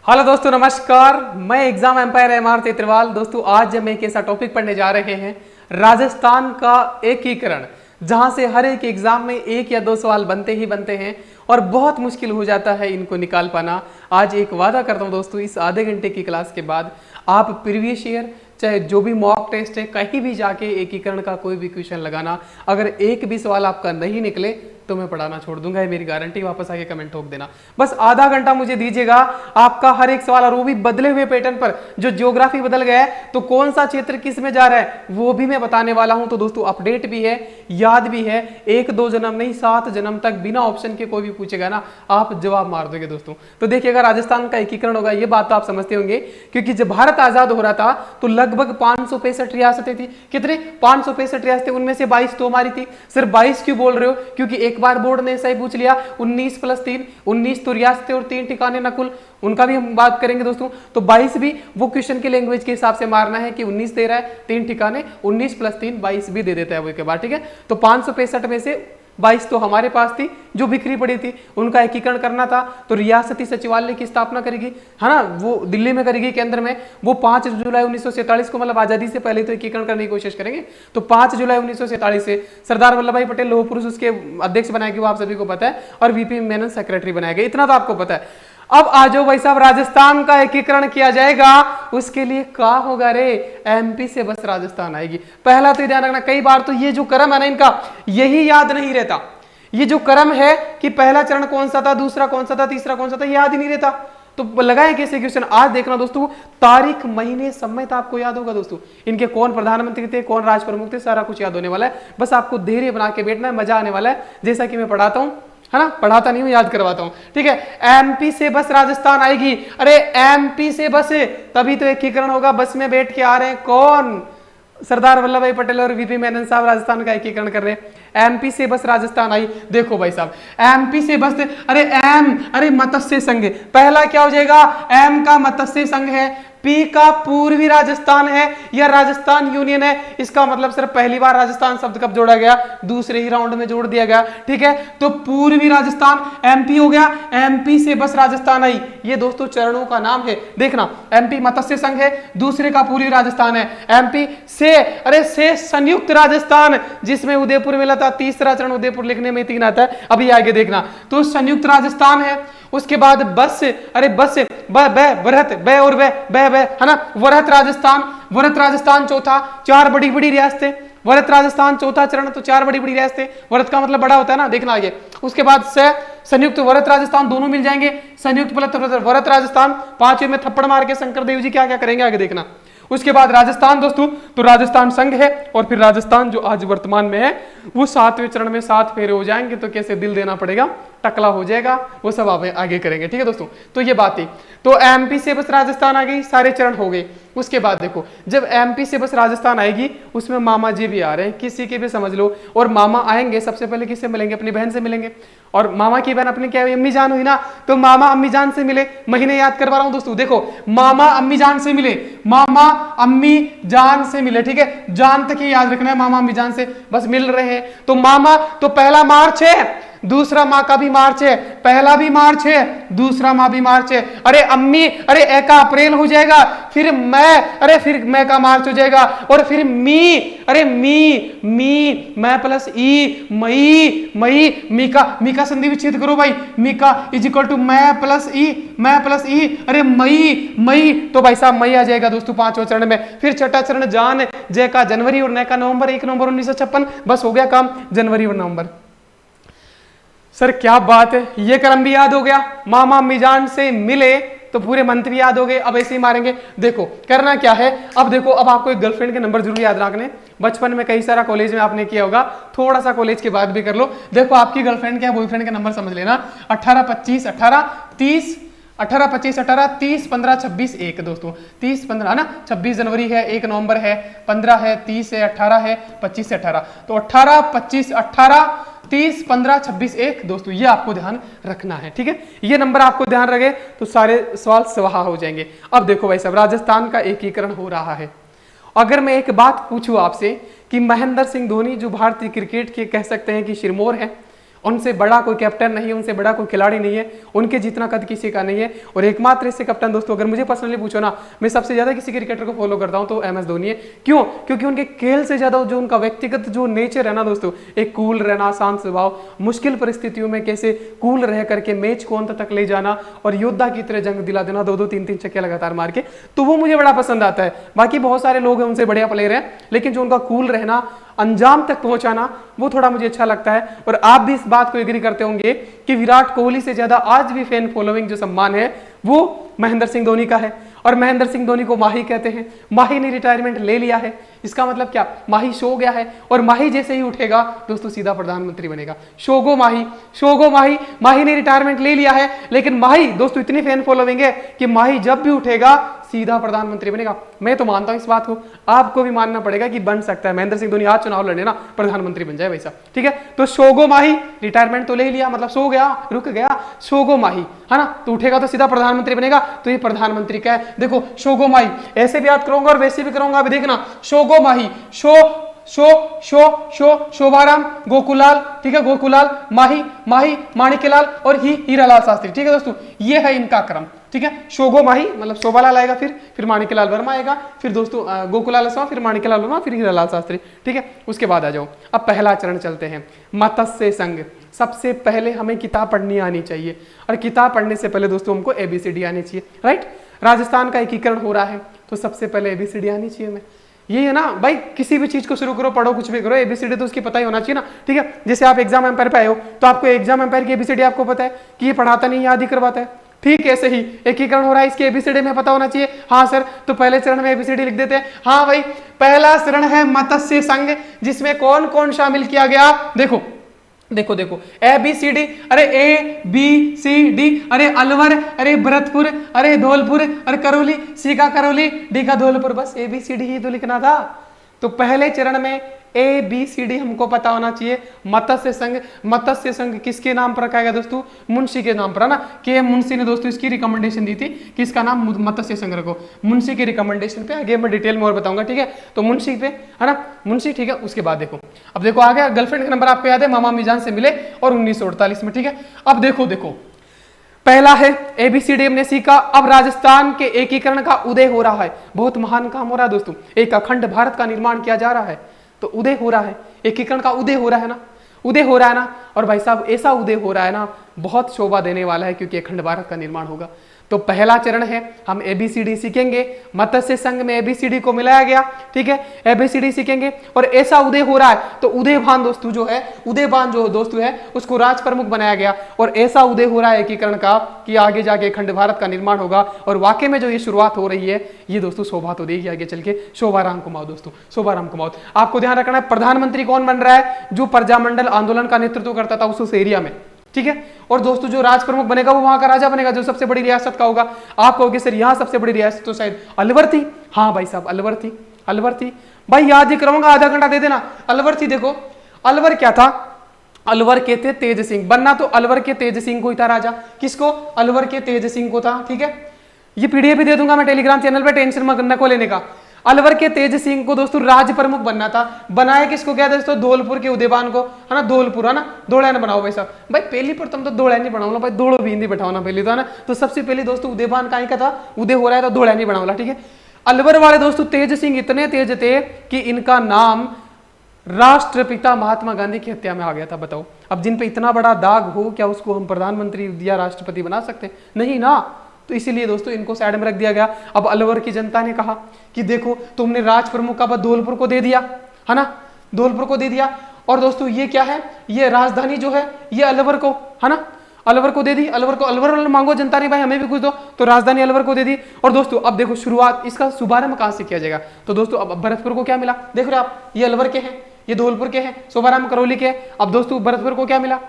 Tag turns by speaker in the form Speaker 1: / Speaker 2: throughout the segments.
Speaker 1: Hello दोस्तों, नमस्कार। मैं एग्जाम एम्पायर एमआर तेतरवाल। दोस्तों, आज हम एक ऐसा टॉपिक पढ़ने जा रहे हैं, राजस्थान का एकीकरण, जहां से हर एक एग्जाम में एक या दो सवाल बनते ही बनते हैं और बहुत मुश्किल हो जाता है इनको निकाल पाना। आज एक वादा करता हूं दोस्तों, इस आधे घंटे की क्लास के बाद आप प्रीवियस ईयर चाहे जो भी मॉक टेस्ट है कहीं भी जाके एकीकरण का कोई भी क्वेश्चन लगाना, अगर एक भी सवाल आपका नहीं निकले तो मैं पढ़ाना छोड़ दूंगा, ये मेरी गारंटी। वापस आके कमेंट ठोक देना। बस आधा घंटा मुझे दीजिएगा, आपका हर एक सवाल, और वो भी बदले हुए पैटर्न पर। जो ज्योग्राफी बदल गया है तो कौन सा क्षेत्र किस में जा रहा है वो भी मैं बताने वाला हूं। तो दोस्तों, अपडेट भी है, याद भी है। एक दो जन्म नहीं, 7 जन्म तक बिना ऑप्शन के कोई भी पूछेगा ना, आप जवाब मार दोगे दोस्तों। तो देखिएगा, राजस्थान का एकीकरण होगा, ये बात तो आप समझते होंगे, क्योंकि जब भारत आजाद हो रहा था तो लगभग 565 रियासतें थी। कितने? 565 रियासतें। उनमें से 22 तो हमारी थी। सिर्फ 22 क्यों बोल रहे हो? क्योंकि एक बार बोर्ड ने ऐसा ही पूछ लिया, 19 + 3, 19 तो रियासतें और 3 ठिकाने नकुल, उनका भी हम बात करेंगे दोस्तों। तो 22 भी वो क्वेश्चन की लैंग्वेज के हिसाब से मारना है कि 19 दे रहा है, 3 ठिकाने, 19 + 3 22 भी दे देता है वो के बाद, ठीक है। तो 565 में से 22 तो हमारे पास थी जो बिखरी पड़ी थी, उनका एकीकरण करना था। तो रियासती सचिवालय की स्थापना करेगी, है ना, वो दिल्ली में करेगी, केंद्र में। वो 5 जुलाई 1947 को, मतलब आजादी से पहले तो एकीकरण करने की कोशिश करेंगे। तो 5 जुलाई 1947 से सरदार वल्लभ भाई पटेल लौह पुरुष उसके अध्यक्ष बनाए गए, वो आप सभी को पता है, और वीपी मेनन सेक्रेटरी बनाए गए, इतना तो आपको पता है। अब आ जाओ भाई साहब, राजस्थान का एकीकरण किया जाएगा, उसके लिए क्या होगा रे? एमपी से बस राजस्थान आएगी। पहला तो ध्यान रखना, कई बार तो ये जो क्रम है ना इनका, यही याद नहीं रहता। ये जो क्रम है कि पहला चरण कौन सा था, दूसरा कौन सा था, तीसरा कौन सा था, याद ही नहीं रहता। तो लगाए कैसे क्वेश्चन? आज देखना दोस्तों, तारीख, महीने, समय तो आपको याद होगा दोस्तों। इनके कौन प्रधानमंत्री थे, कौन राज प्रमुख थे, सारा कुछ याद होने वाला है। बस आपको धैर्य बना के बैठना है, मजा आने वाला है। जैसा कि मैं पढ़ाता हूं, है ना, पढ़ाता नहीं हूं, याद करवाता हूं, ठीक है। एमपी से बस राजस्थान आएगी। अरे एमपी से बस है, तभी तो एकीकरण होगा। बस में बैठ के आ रहे हैं कौन? सरदार वल्लभ भाई पटेल और वीपी मेनन साहब राजस्थान का एकीकरण कर रहे हैं। एमपी से बस राजस्थान आई। देखो भाई साहब, एमपी से बस, अरे मत्स्य संघ, पहला क्या हो जाएगा? एम का मत्स्य संघ है, पी का पूर्वी राजस्थान है या राजस्थान यूनियन है। इसका मतलब सिर्फ पहली बार राजस्थान शब्द कब जोड़ा गया? दूसरे ही राउंड में जोड़ दिया गया, ठीक है। तो पूर्वी राजस्थान एमपी हो गया। एमपी से बस राजस्थान आई। ये दोस्तों चरणों का नाम है, देखना। एमपी मत्स्य संघ है, दूसरे का पूर्वी राजस्थान है। एमपी से संयुक्त राजस्थान, जिसमें उदयपुर मिला था। तीसरा चरण उदयपुर लिखने में 3 आता है, अभी आगे देखना। तो संयुक्त राजस्थान है। उसके बाद बस, है ना, वरहत राजस्थान चौथा, 4 बड़ी बड़ी रियासतें। वरहत राजस्थान चौथा चरण, तो 4 बड़ी बड़ी रियासतें। वरहत का मतलब बड़ा होता है ना, देखना आगे। उसके बाद से संयुक्त वरहत राजस्थान, दोनों मिल जाएंगे। संयुक्त वरहत राजस्थान, 5वें में थप्पड़ मार के शंकर देव जी क्या क्या करेंगे आगे देखना। उसके बाद राजस्थान दोस्तों, तो राजस्थान संघ है, और फिर राजस्थान जो आज वर्तमान में है वो 7वें चरण में 7 फेरे हो जाएंगे। तो कैसे दिल देना पड़ेगा, टकला हो जाएगा, वो सब आप आगे करेंगे, ठीक है दोस्तों। तो ये बात थी। तो एमपी से बस राजस्थान आ गई, सारे चरण हो गए। उसके बाद देखो, जब एमपी से बस राजस्थान आएगी, उसमें मामा जी भी आ रहे हैं, किसी के भी समझ लो। और मामा आएंगे, सबसे पहले किससे मिलेंगे? अपनी बहन से मिलेंगे। और मामा की बहन अपनी क्या अम्मी जान हुई ना, तो मामा अम्मी जान से मिले। महीने याद करवा रहा हूं दोस्तों, देखो, मामा अम्मी जान से मिले, मामा अम्मी जान से मिले, ठीक है। जान तक ही याद रखना है, मामा अम्मी जान से बस मिल रहे हैं। तो मामा, तो पहला मार्च है, दूसरा माँ का भी मार्च है, पहला भी मार्च है, दूसरा माँ भी मार्च है। अरे अम्मी, ए का अप्रैल हो जाएगा, फिर मैं का मार्च हो जाएगा, और फिर मैं प्लस ई, मी का संधि विच्छेद करो भाई। मी का = मैं प्लस ई, अरे मई, तो भाई साहब मई आ जाएगा दोस्तों 5वें चरण में। फिर छठा चरण जान, जय का जनवरी और नय का नवंबर, 1 नवंबर 1956, बस हो गया काम, जनवरी और नवंबर। सर क्या बात है, ये क्रम भी याद हो गया। मामा मिजान से मिले तो पूरे मंथ भी याद हो गए। अब ऐसे ही मारेंगे। देखो करना क्या है, अब देखो, अब आपको एक गर्लफ्रेंड के नंबर जरूर याद रखने। बचपन में कई सारा कॉलेज में आपने किया होगा, थोड़ा सा कॉलेज के बाद भी कर लो। देखो आपकी गर्लफ्रेंड क्या बॉयफ्रेंड के नंबर समझ लेना। 18 25 18 30, 18 25 18 30 15 26 1 दोस्तों, 30 15 है ना, 26 जनवरी है, 1 नवंबर है, 15 है, 30 है, 18 है, 25 से 18। तो 18 25 18 30 15 26 1 दोस्तों, ये आपको ध्यान रखना है, ठीक है। ये नंबर आपको ध्यान रखे तो सारे सवाल स्वाहा हो जाएंगे। अब देखो भाई साहब, राजस्थान का एकीकरण हो रहा है। अगर मैं एक बात पूछूं आपसे कि महेंद्र सिंह धोनी जो भारतीय क्रिकेट के कह सकते हैं कि सिरमौर है, उनसे बड़ा कोई कैप्टन नहीं है, उनसे बड़ा कोई खिलाड़ी नहीं है, उनके जितना कद किसी का नहीं है। और एकमात्र इससे कैप्टन दोस्तों अगर मुझे पर्सनली पूछो ना, मैं सबसे ज्यादा किसी क्रिकेटर को फॉलो करता हूं तो MS धोनी है। क्यों? क्योंकि उनके खेल से ज्यादा जो उनका व्यक्तिगत जो नेचर है ना दोस्तों, एक कूल रहना, शांत स्वभाव, मुश्किल परिस्थितियों में कैसे कूल रह करके मैच को अंत तक ले जाना और योद्धा की तरह जंग दिला देना, 2-2 3-3 छक्के लगातार मार के, तो वो मुझे बड़ा पसंद आता है। बाकी बहुत सारे लोग हैं उनसे बढ़िया प्लेयर हैं, लेकिन जो उनका कूल रहना, अंजाम तक पहुंचाना, वो थोड़ा मुझे अच्छा लगता है। और आप भी इस बात को एग्री करते होंगे कि विराट कोहली से ज्यादा आज भी फैन फॉलोइंग जो सम्मान है वो महेंद्र सिंह धोनी का है। और महेंद्र सिंह धोनी को माही कहते हैं। माही ने रिटायरमेंट ले लिया है, इसका मतलब क्या? माही सो गया है और माही जैसे ही उठेगा दोस्तों सीधा प्रधानमंत्री बनेगा। शोगो माही, शोगो माही, माही ने रिटायरमेंट ले लिया है, लेकिन माही दोस्तों इतनी फैन फॉलोइंग है कि माही जब भी उठेगा सीधा प्रधानमंत्री बनेगा। मैं तो मानता हूं इस बात को, आपको भी मानना पड़ेगा कि बन सकता है। महेंद्र सिंह धोनी आज चुनाव लड़े ना, प्रधानमंत्री बन जाए वैसा, ठीक है। तो शोगो माही रिटायरमेंट तो ले लिया, मतलब सो गया, रुक गया, शोगो माही, है ना, तो उठेगा तो सीधा प्रधानमंत्री बनेगा। तो ये प्रधानमंत्री का है। देखो शोगो माही, ऐसे भी याद करूंगा और वैसे भी करूंगा, अभी देखना। शोगो माही, शोभाराम, गोकुलाल, ठीक है, गोकुलाल, माही, माही, माणिक्यलाल और हीरालाल शास्त्री, ठीक है दोस्तों, ये है इनका क्रम, ठीक है। शोगो माही मतलब शोभालाल आएगा, फिर माणिक्यलाल वर्मा आएगा, फिर दोस्तों गोकुलाल शर्मा, फिर माणिक्यलाल वर्मा, फिर हीरालाल शास्त्री, ठीक है। उसके बाद आ जाओ, अब पहला चरण चलते हैं, मत्स्य संघ। सबसे पहले हमें किताब पढ़नी आनी चाहिए, और किताब पढ़ने से पहले दोस्तों हमको ABCD आनी चाहिए, राइट। राजस्थान का एकीकरण हो रहा है तो सबसे पहले ABCD आनी चाहिए हमें। ये है ना भाई, किसी भी चीज को शुरू करो, पढ़ो, कुछ भी करो, ABCD तो उसकी पता ही होना चाहिए ना, ठीक है। जैसे आप एग्जाम एम्पायर पे आए हो तो आपको एग्जाम एम्पायर की ABCD आपको पता है कि ये पढ़ाता नहीं, याद ही करवाता है, ठीक। ऐसे ही एकीकरण हो रहा है, इसके ABCD में पता होना चाहिए। हाँ सर, तो पहले चरण में ABCD लिख देते हैं। हाँ भाई, पहला चरण है मत्स्य संघ, जिसमें कौन कौन शामिल किया गया? देखो देखो देखो, ABCD, अरे ABCD, अरे अलवर, अरे भरतपुर, अरे धौलपुर, अरे करौली, C का करौली, D का धौलपुर, बस ABCD ही तो लिखना था। तो पहले चरण में ABCD हमको पता होना चाहिए। मत्स्य संघ, मत्स्य संघ किसके नाम पर रखा गया दोस्तों? मुंशी के नाम पर, है ना। के मुंशी ने दोस्तों इसकी रिकमेंडेशन दी थी कि इसका नाम मत्स्य संघ रखो। मुंशी की रिकमेंडेशन पे आगे मैं डिटेल में और बताऊंगा, ठीक है। तो मुंशी पे, है ना, मुंशी, ठीक है। उसके बाद देखो, अब देखो आ गया, गर्लफ्रेंड का नंबर आपको याद है, मामा मिजान से मिले और 1948 में, ठीक है। अब देखो देखो, पहला है ABCD हमने सीखा। अब राजस्थान के एकीकरण का उदय हो रहा है, बहुत महान काम हो रहा है दोस्तों, एक अखंड भारत का निर्माण किया जा रहा है। तो उदय हो रहा है, एकीकरण का उदय हो रहा है ना, उदय हो रहा है ना। और भाई साहब ऐसा उदय हो रहा है ना, बहुत शोभा देने वाला है, क्योंकि अखंड भारत का निर्माण होगा। तो पहला चरण है, हम ABCD सीखेंगे। मत्स्य संघ में ABCD को मिलाया गया, ठीक है, ABCD सीखेंगे। और ऐसा उदय हो रहा है तो उदयभान दोस्तों जो है, उदयभान जो दोस्तों है उसको राज प्रमुख बनाया गया। और ऐसा उदय हो रहा है एकीकरण का कि आगे जाके अखंड भारत का निर्माण होगा। और वाकई में जो ये शुरुआत हो रही है, ये दोस्तों शोभा तो देगी आगे चल के। शोभाराम कुमार दोस्तों, शोभाराम कुमार। आपको ध्यान रखना है, प्रधानमंत्री कौन बन रहा है? जो प्रजामंडल आंदोलन का नेतृत्व करता था उस एरिया में, ठीक है। और दोस्तों जो राज प्रमुख बनेगा वो वहां का राजा बनेगा, जो सबसे बड़ी रियासत का होगा। आप कहोगे सर यहाँ सबसे बड़ी रियासत तो शायद अलवर थी। हाँ भाई साहब, अलवर थी, अलवर थी भाई, याद ही कराऊंगा, आधा घंटा दे देना। अलवर थी, देखो अलवर क्या था? अलवर के थे तेज सिंह, बनना तो अलवर के तेज सिंह को ही था राजा। किसको? अलवर के तेज सिंह को था, ठीक है। ये PDF भी दे दूंगा मैं टेलीग्राम चैनल पे, टेंशन मत करना को लेने का। अलवर के तेज सिंह को दोस्तों राज प्रमुख बनना था। बनाया किसको गया दोस्तों? धौलपुर के उदयभान को, है ना, धौलपुर, है ना, दौड़ैन बनाओ भाई साहब। भाई पहली प्रथम तो दौड़ैन नहीं बनाओ भाई, दौड़ो भी हिंदी बैठाओ ना पहले तो, है ना। तो सबसे पहले दोस्तों उदयभान का ही का था, उदय हो रहा है तो दौड़ैन नहीं बनाओ, ठीक है। अलवर वाले दोस्तों तेज सिंह इतने तेज थे कि इनका नाम राष्ट्रपिता महात्मा गांधी की हत्या में आ गया था। बताओ, अब जिन पे इतना बड़ा दाग हो, क्या उसको हम प्रधानमंत्री या राष्ट्रपति बना सकते? नहीं ना। तो इसीलिए दोस्तों इनको साइड में रख दिया गया। अब अलवर की जनता ने कहा कि देखो तुमने राज प्रमुख का पद धौलपुर को दे दिया, है ना, धौलपुर को दे दिया। और दोस्तों ये क्या है? ये राजधानी जो है ये अलवर को, है ना, अलवर को दे दी। अलवर को, अलवर मांगो जनता ने, भाई हमें भी कुछ दो, तो राजधानी अलवर को दे दी। और दोस्तों अब देखो शुरुआत, इसका शुभारंभ कहां से किया जाएगा? तो दोस्तों अब भरतपुर को क्या मिला? देख रहे हो आप, ये अलवर के हैं, ये धौलपुर के हैं, शोभाराम करौली के। अब दोस्तों भरतपुर को क्या मिला?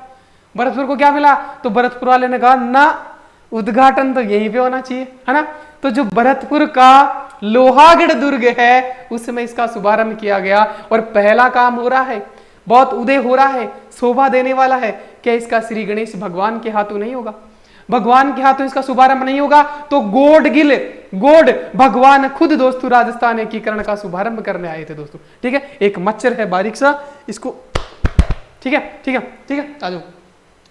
Speaker 1: भरतपुर को क्या मिला? तो भरतपुर वाले ने कहा ना, उद्घाटन तो यहीं पे होना चाहिए, है ना। तो जो भरतपुर का लोहागढ़ दुर्ग है उसमें इसका शुभारंभ किया गया। और पहला काम हो रहा है, बहुत उदय हो रहा है, शोभा देने वाला है। क्या इसका श्री गणेश भगवान के हाथों नहीं होगा? भगवान के हाथों इसका शुभारंभ नहीं होगा तो गोड भगवान खुद दोस्तों राजस्थान एकीकरण का शुभारंभ करने आए थे दोस्तों, ठीक है। एक मच्छर है बारीक सा, इसको, ठीक है ठीक है ठीक है, आ जाओ।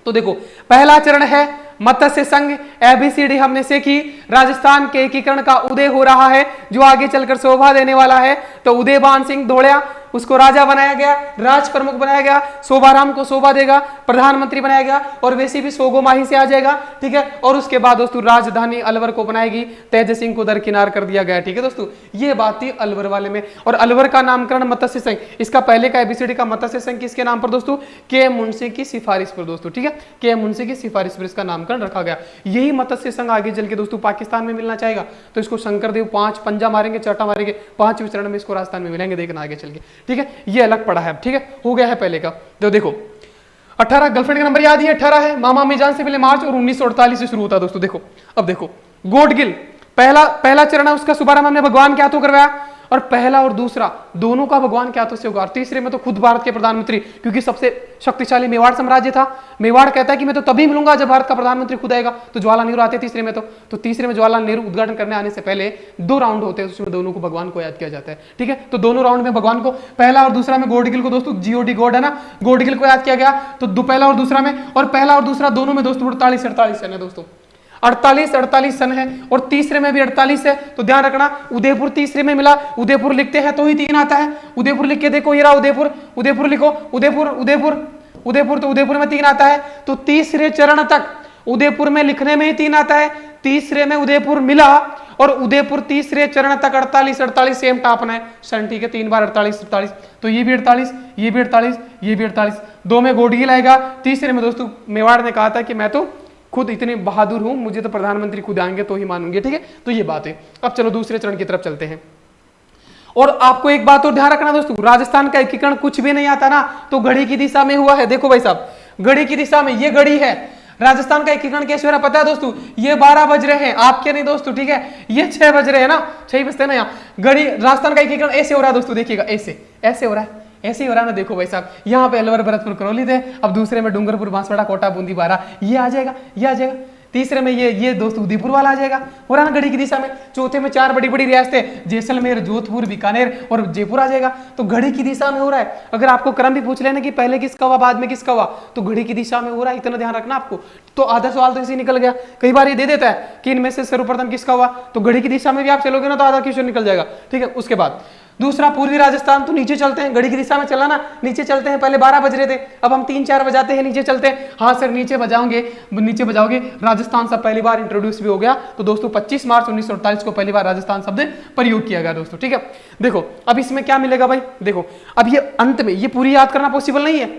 Speaker 1: तो देखो पहला चरण है मत्स्य संघ, एबीसीडी हमने से की। राजस्थान के एकीकरण का उदय हो रहा है जो आगे चलकर शोभा देने वाला है। तो उदयभान सिंह धोड़िया उसको राजा बनाया गया, राज प्रमुख बनाया गया, शोभाराम को शोभा देगा, प्रधानमंत्री बनाया गया और वैसे भी सोगोमाही से आ जाएगा, ठीक है। और उसके बाद दोस्तों राजधानी अलवर को बनाएगी, तेज सिंह को दरकिनार कर दिया गया, ठीक है दोस्तों। ये बात थी अलवर वाले में। और अलवर का नामकरण मत्स्य संघ, इसका पहले का एबीसीडी का मत्स्य संघ किसके नाम पर दोस्तों? के मुंशी की सिफारिश पर दोस्तों, ठीक है। के मुंशी की सिफारिश पर इसका नामकरण रखा गया। यही मत्स्य संघ आगे चल के दोस्तों पाकिस्तान में मिलना चाहेगा तो इसको शंकरदेव 5 पंजा मारेंगे, चाटा मारेंगे, 5वें चरण में इसको राजस्थान में मिलेंगे, देखना आगे चल के, ठीक है। ये अलग पड़ा है, ठीक है, हो गया है पहले का। तो देखो 18 गर्लफ्रेंड का नंबर याद ही 18 है। मामा मीजान से पहले मार्च और 1948 से शुरू होता है दोस्तों। देखो अब देखो गोडगिल पहला चरण है उसका शुभारंभ हमने भगवान के हाथों करवाया और पहला और दूसरा दोनों का भगवान के हाथों से होगा। तीसरे में तो खुद भारत के प्रधानमंत्री, क्योंकि सबसे शक्तिशाली मेवाड़ साम्राज्य था। मेवाड़ कहता है कि मैं तो तभी मिलूंगा जब भारत का प्रधानमंत्री खुद आएगा। तो जवाहरलाल नेहरू आते तीसरे में। तो तीसरे में जवाहरलाल नेहरू उद्घाटन करने आने से पहले 2 राउंड होते हैं, उसमें दोनों को भगवान को याद किया जाता है, ठीक है। तो दोनों राउंड में भगवान को, पहला और दूसरा में गोडगिल को दोस्तों, जीओडी गॉड है ना, गोडगिल को याद किया गया। तो पहला और दूसरा में, और पहला और दूसरा दोनों में दोस्तों 48 है दोस्तों, 48 सन है। और तीसरे में भी 48 है। तो ध्यान रखना उदयपुर तीसरे में मिला, उदयपुर लिखते हैं तो ही 3 आता है। उदयपुर लिख के देखो, ये रहा उदयपुर लिखो, उदयपुर तो उदयपुर में 3 आता है। तो तीसरे चरण तक उदयपुर में लिखने में ही 3 आता है। तीसरे में उदयपुर मिला और उदयपुर तीसरे चरण तक 48 सेम टापना है सन, ठीक है। 3 बार 48, तो ये भी 48, ये भी 48, ये भी 48। 2 में गोडगिल आएगा। तीसरे में दोस्तों मेवाड़ ने कहा था कि मैं तो खुद इतने बहादुर हूं, मुझे तो प्रधानमंत्री खुद आएंगे तो ही मानूंगे, ठीक है। तो ये बात है। अब चलो दूसरे चरण की तरफ चलते हैं। और आपको एक बात और ध्यान रखना दोस्तों, राजस्थान का एकीकरण कुछ भी नहीं आता ना तो घड़ी की दिशा में हुआ है। देखो भाई साहब, घड़ी की दिशा में, ये घड़ी है। राजस्थान का एकीकरण कैसे हो रहा है पता है दोस्तों? ये 12 बज रहे हैं, आपके नहीं दोस्तों, ठीक है। ये 6 बज रहे हैं ना, 6 बजते ना यहाँ। घड़ी राजस्थान का एकीकरण ऐसे हो रहा है दोस्तों, देखिएगा ऐसे हो रहा है, ऐसे ही हो रहा है ना। देखो भाई साहब, यहाँ पे अलवर, भरतपुर, करौली थे। अब दूसरे में डूंगरपुर, बांसवाड़ा, कोटा, बूंदी, बारा, ये आ जाएगा। तीसरे में ये दोस्तों उदयपुर वाला आ जाएगा, हो रहा ना घड़ी की दिशा में। चौथे में 4 बड़ी बड़ी रियासतें, जैसलमेर, जोधपुर, बीकानेर और जयपुर आ जाएगा। तो घड़ी की दिशा में हो रहा है। अगर आपको क्रम भी पूछ लेना कि पहले किसका हुआ बाद में किसका हुआ, तो घड़ी की दिशा में हो रहा है, इतना ध्यान रखना आपको। तो आधा सवाल तो इसे निकल गया। कई बार ये दे देता है कि इनमें से सर्वप्रथम किसका हुआ, तो घड़ी की दिशा में भी आप चलोगे ना तो आधा क्वेश्चन निकल जाएगा, ठीक है। उसके बाद दूसरा पूर्वी राजस्थान, तो नीचे चलते हैं, घड़ी की दिशा में चला ना, नीचे चलते हैं। पहले 12 बज रहे थे, अब हम 3-4 बजाते हैं, नीचे चलते हैं। हाँ सर नीचे बजाओगे। राजस्थान शब्द पहली बार इंट्रोड्यूस भी हो गया। तो दोस्तों 25 मार्च 1948 को पहली बार राजस्थान शब्द प्रयोग किया गया दोस्तों, ठीक है। देखो अब इसमें क्या मिलेगा भाई, देखो अब ये अंत में, ये पूरी याद करना पॉसिबल नहीं है,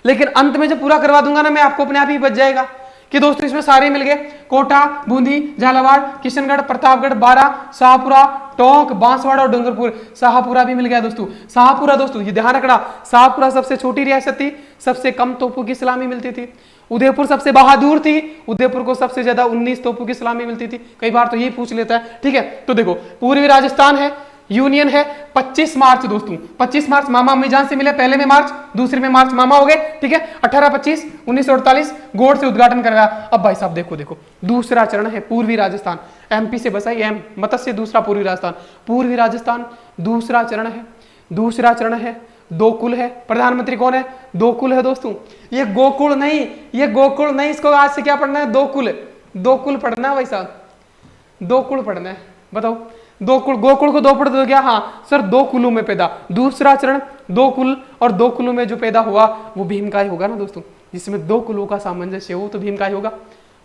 Speaker 1: लेकिन अंत में जब पूरा करवा दूंगा ना मैं, आपको अपने आप ही बच जाएगा कि दोस्तों इसमें सारे मिल गए। कोटा, बूंदी, झालावाड़, किशनगढ़, प्रतापगढ़, बारा, शाहपुरा, टोंक, बांसवाड़ा और डूंगरपुर। शाहपुरा भी मिल गया दोस्तों। शाहपुरा दोस्तों ये ध्यान रखना, शाहपुरा सबसे छोटी रियासत थी, सबसे कम तोपों की सलामी मिलती थी। उदयपुर सबसे बहादुर थी, उदयपुर को सबसे ज्यादा 19 तोपों की सलामी मिलती थी। कई बार तो ये पूछ लेता है, ठीक है। तो देखो पूर्वी राजस्थान है, यूनियन है। 25 मार्च दोस्तों, 25 मार्च मामा मीजान से मिले, पहले में मार्च, दूसरे में मार्च मामा हो गए, ठीक है। 18-25 1948 गोड से उद्घाटन करवाया। अब भाई साहब देखो दूसरा चरण है पूर्वी राजस्थान, एमपी से बसाई एम, मत्स्य दूसरा पूर्वी राजस्थान। पूर्वी राजस्थान दूसरा चरण है, 2 कुल है। प्रधानमंत्री कौन है? 2 कुल है दोस्तों। ये गोकुल नहीं, इसको आज से क्या पढ़ना है? 2 कुल पढ़ना है भाई साहब, 2 कुल पढ़ना है। बताओ 2 कुल, गोकुल को 2 पढ़ दो क्या? हाँ सर 2 कुलों में पैदा। दूसरा चरण 2 कुल, और 2 कुलों में जो पैदा हुआ वो भीम का ही होगा ना दोस्तों। जिसमें 2 कुलों का सामंजस्य हो तो भीम का ही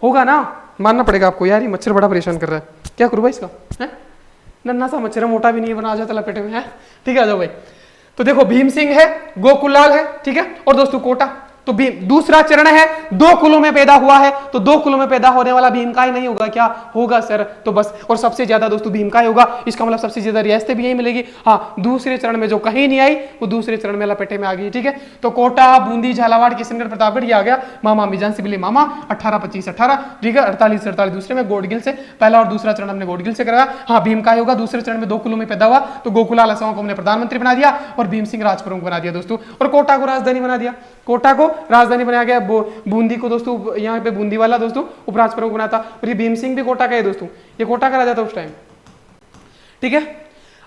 Speaker 1: होगा ना, मानना पड़ेगा आपको। यार ये मच्छर बड़ा परेशान कर रहा है, क्या करूँ भाई इसका? है नन्ना सा मच्छर है, मोटा भी नहीं बना जाता लपेटे में, है ठीक है। आ जाओ भाई। तो देखो भीम सिंह है, गोकुलाल है, ठीक है। और दोस्तों कोटा, तो भीम दूसरा चरण है, 2 कुलों में पैदा हुआ है। तो 2 कुलों में पैदा होने वाला भीम का ही नहीं होगा क्या? होगा सर। तो बस, और सबसे ज्यादा दोस्तों भीम का ही होगा। इसका मतलब सबसे ज्यादा रियासतें भी यही मिलेगी। हाँ दूसरे चरण में जो कहीं नहीं आई वो दूसरे चरण में लपेटे में आ गई, ठीक है। तो कोटा, बूंदी, झालावाड़, किशनगढ़, प्रतापगढ़ ये आ गया। मामा मीजान से मिले मामा, 18-25-18, ठीक है। 48-48 दूसरे में गोडगिल से, पहला और दूसरा चरण हमने गोडगिल से कराया। हाँ भीम का ही होगा। दूसरे चरण में 2 कुलों में पैदा हुआ तो गोकुलाल असम को हमने प्रधानमंत्री बना दिया और भीम सिंह राजप्रमुख बना दिया दोस्तों। और कोटा को राजधानी बना दिया, कोटा को राजधानी बनाया गया। बूंदी को दोस्तों यहाँ पे बूंदी वाला दोस्तों उपराज प्रमुख बना था। और ये भीम सिंह भी कोटा का है दोस्तों, ये कोटा का राजा था उस टाइम, ठीक है।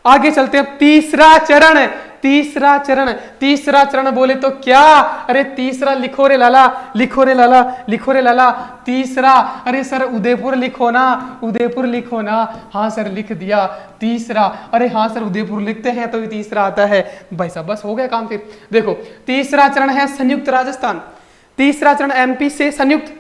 Speaker 1: आगे चलते हैं। तीसरा चरण, तीसरा चरण, तीसरा चरण बोले तो क्या? अरे तीसरा लिखो रे लाला, लिखो रे लाला, लिखो रे लाला। तीसरा, अरे सर उदयपुर लिखो ना, उदयपुर लिखो ना। हाँ सर लिख दिया। तीसरा, अरे हाँ सर उदयपुर लिखते हैं तो तीसरा आता है। भाई साहब बस हो गया काम। फिर देखो तीसरा चरण है संयुक्त राजस्थान। तीसरा चरण एमपी से संयुक्त,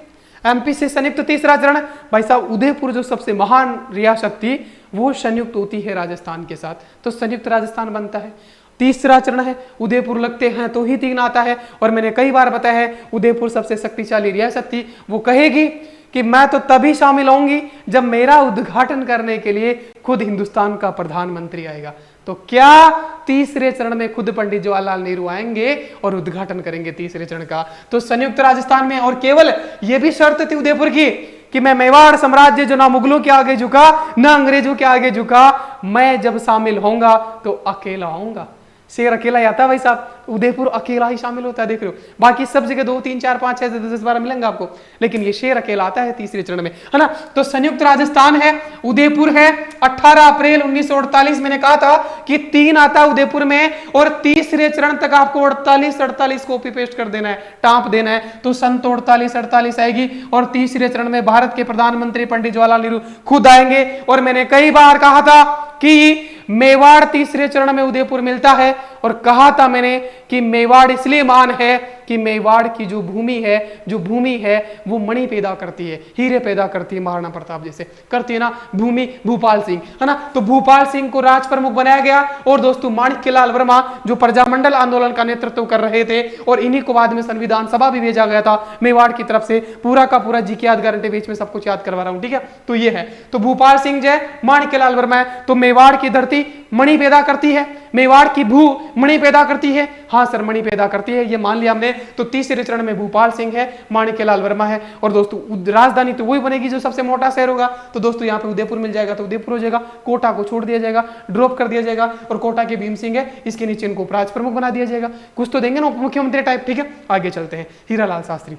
Speaker 1: एमपी से संयुक्त तीसरा चरण। भाई साहब उदयपुर जो सबसे महान रियासत थी वो संयुक्त होती है राजस्थान के साथ, तो संयुक्त राजस्थान बनता है। तीसरा चरण है उदयपुर लगते हैं तो ही 3 आता है। और मैंने कई बार बताया है उदयपुर सबसे शक्तिशाली रियासत थी, वो कहेगी कि मैं तो तभी शामिल होंगी जब मेरा उद्घाटन करने के लिए खुद हिंदुस्तान का प्रधानमंत्री आएगा। तो क्या तीसरे चरण में खुद पंडित जवाहरलाल नेहरू आएंगे और उद्घाटन करेंगे तीसरे चरण का, तो संयुक्त राजस्थान में। और केवल यह भी शर्त थी उदयपुर की कि मैं मेवाड़ साम्राज्य जो ना मुगलों के आगे झुका ना अंग्रेजों के आगे झुका, मैं जब शामिल होऊंगा तो अकेला होऊंगा। शेर अकेला ही आता है भाई साहब, उदयपुर अकेला ही शामिल होता है। देख रहे हो बाकी सब जगह 2, 3, 4, 5, 6, 10, 12 मिलेंगे आपको, लेकिन ये शेर अकेला आता है तीसरे चरण में, है ना। तो संयुक्त राजस्थान है, उदयपुर है। 18 अप्रैल 1948 मैंने कहा था कि 3 आता है उदयपुर में, और तीसरे चरण तक आपको 48 कॉपी पेस्ट कर देना है, टाँप देना है। तो सन 48 आएगी और तीसरे चरण में भारत के प्रधानमंत्री पंडित जवाहरलाल नेहरू खुद आएंगे। और मैंने कई बार कहा था कि मेवाड़ तीसरे चरण में उदयपुर मिलता है, और कहा था मैंने कि मेवाड़ इसलिए महान है कि मेवाड़ की जो भूमि है वो मणि पैदा करती है, हीरे पैदा करती है, महाराणा प्रताप जैसे करती है ना भूमि। भूपाल सिंह, है ना, तो भूपाल सिंह को राज प्रमुख बनाया गया। और दोस्तों माणिक्यलाल वर्मा जो प्रजामंडल आंदोलन का नेतृत्व कर रहे थे, और इन्हीं को बाद में संविधान सभा भी भेजा गया था मेवाड़ की तरफ से। पूरा का पूरा जी की याद गारंटी बीच में सब कुछ याद करवा रहा हूं, ठीक है। तो ये है, तो भूपाल सिंह जय, माणिक्यलाल वर्मा है। तो मेवाड़ की धरती मणि पैदा करती है, मेवाड़ की भू मणि पैदा करती है। हाँ सर मणि पैदा करती है, ये मान लिया हमने। तो तीसरे चरण में भूपाल सिंह है, माणिक्यलाल वर्मा है। और दोस्तों राजधानी तो वही बनेगी जो सबसे मोटा शहर होगा। तो दोस्तों यहाँ पे उदयपुर मिल जाएगा तो उदयपुर हो जाएगा, कोटा को छोड़ दिया जाएगा, ड्रॉप कर दिया जाएगा। और कोटा के भीम सिंह है, इसके नीचे इनको उपराज प्रमुख बना दिया जाएगा। कुछ तो देंगे ना मुख्यमंत्री टाइप, ठीक है। आगे चलते हैं, हीरालाल शास्त्री।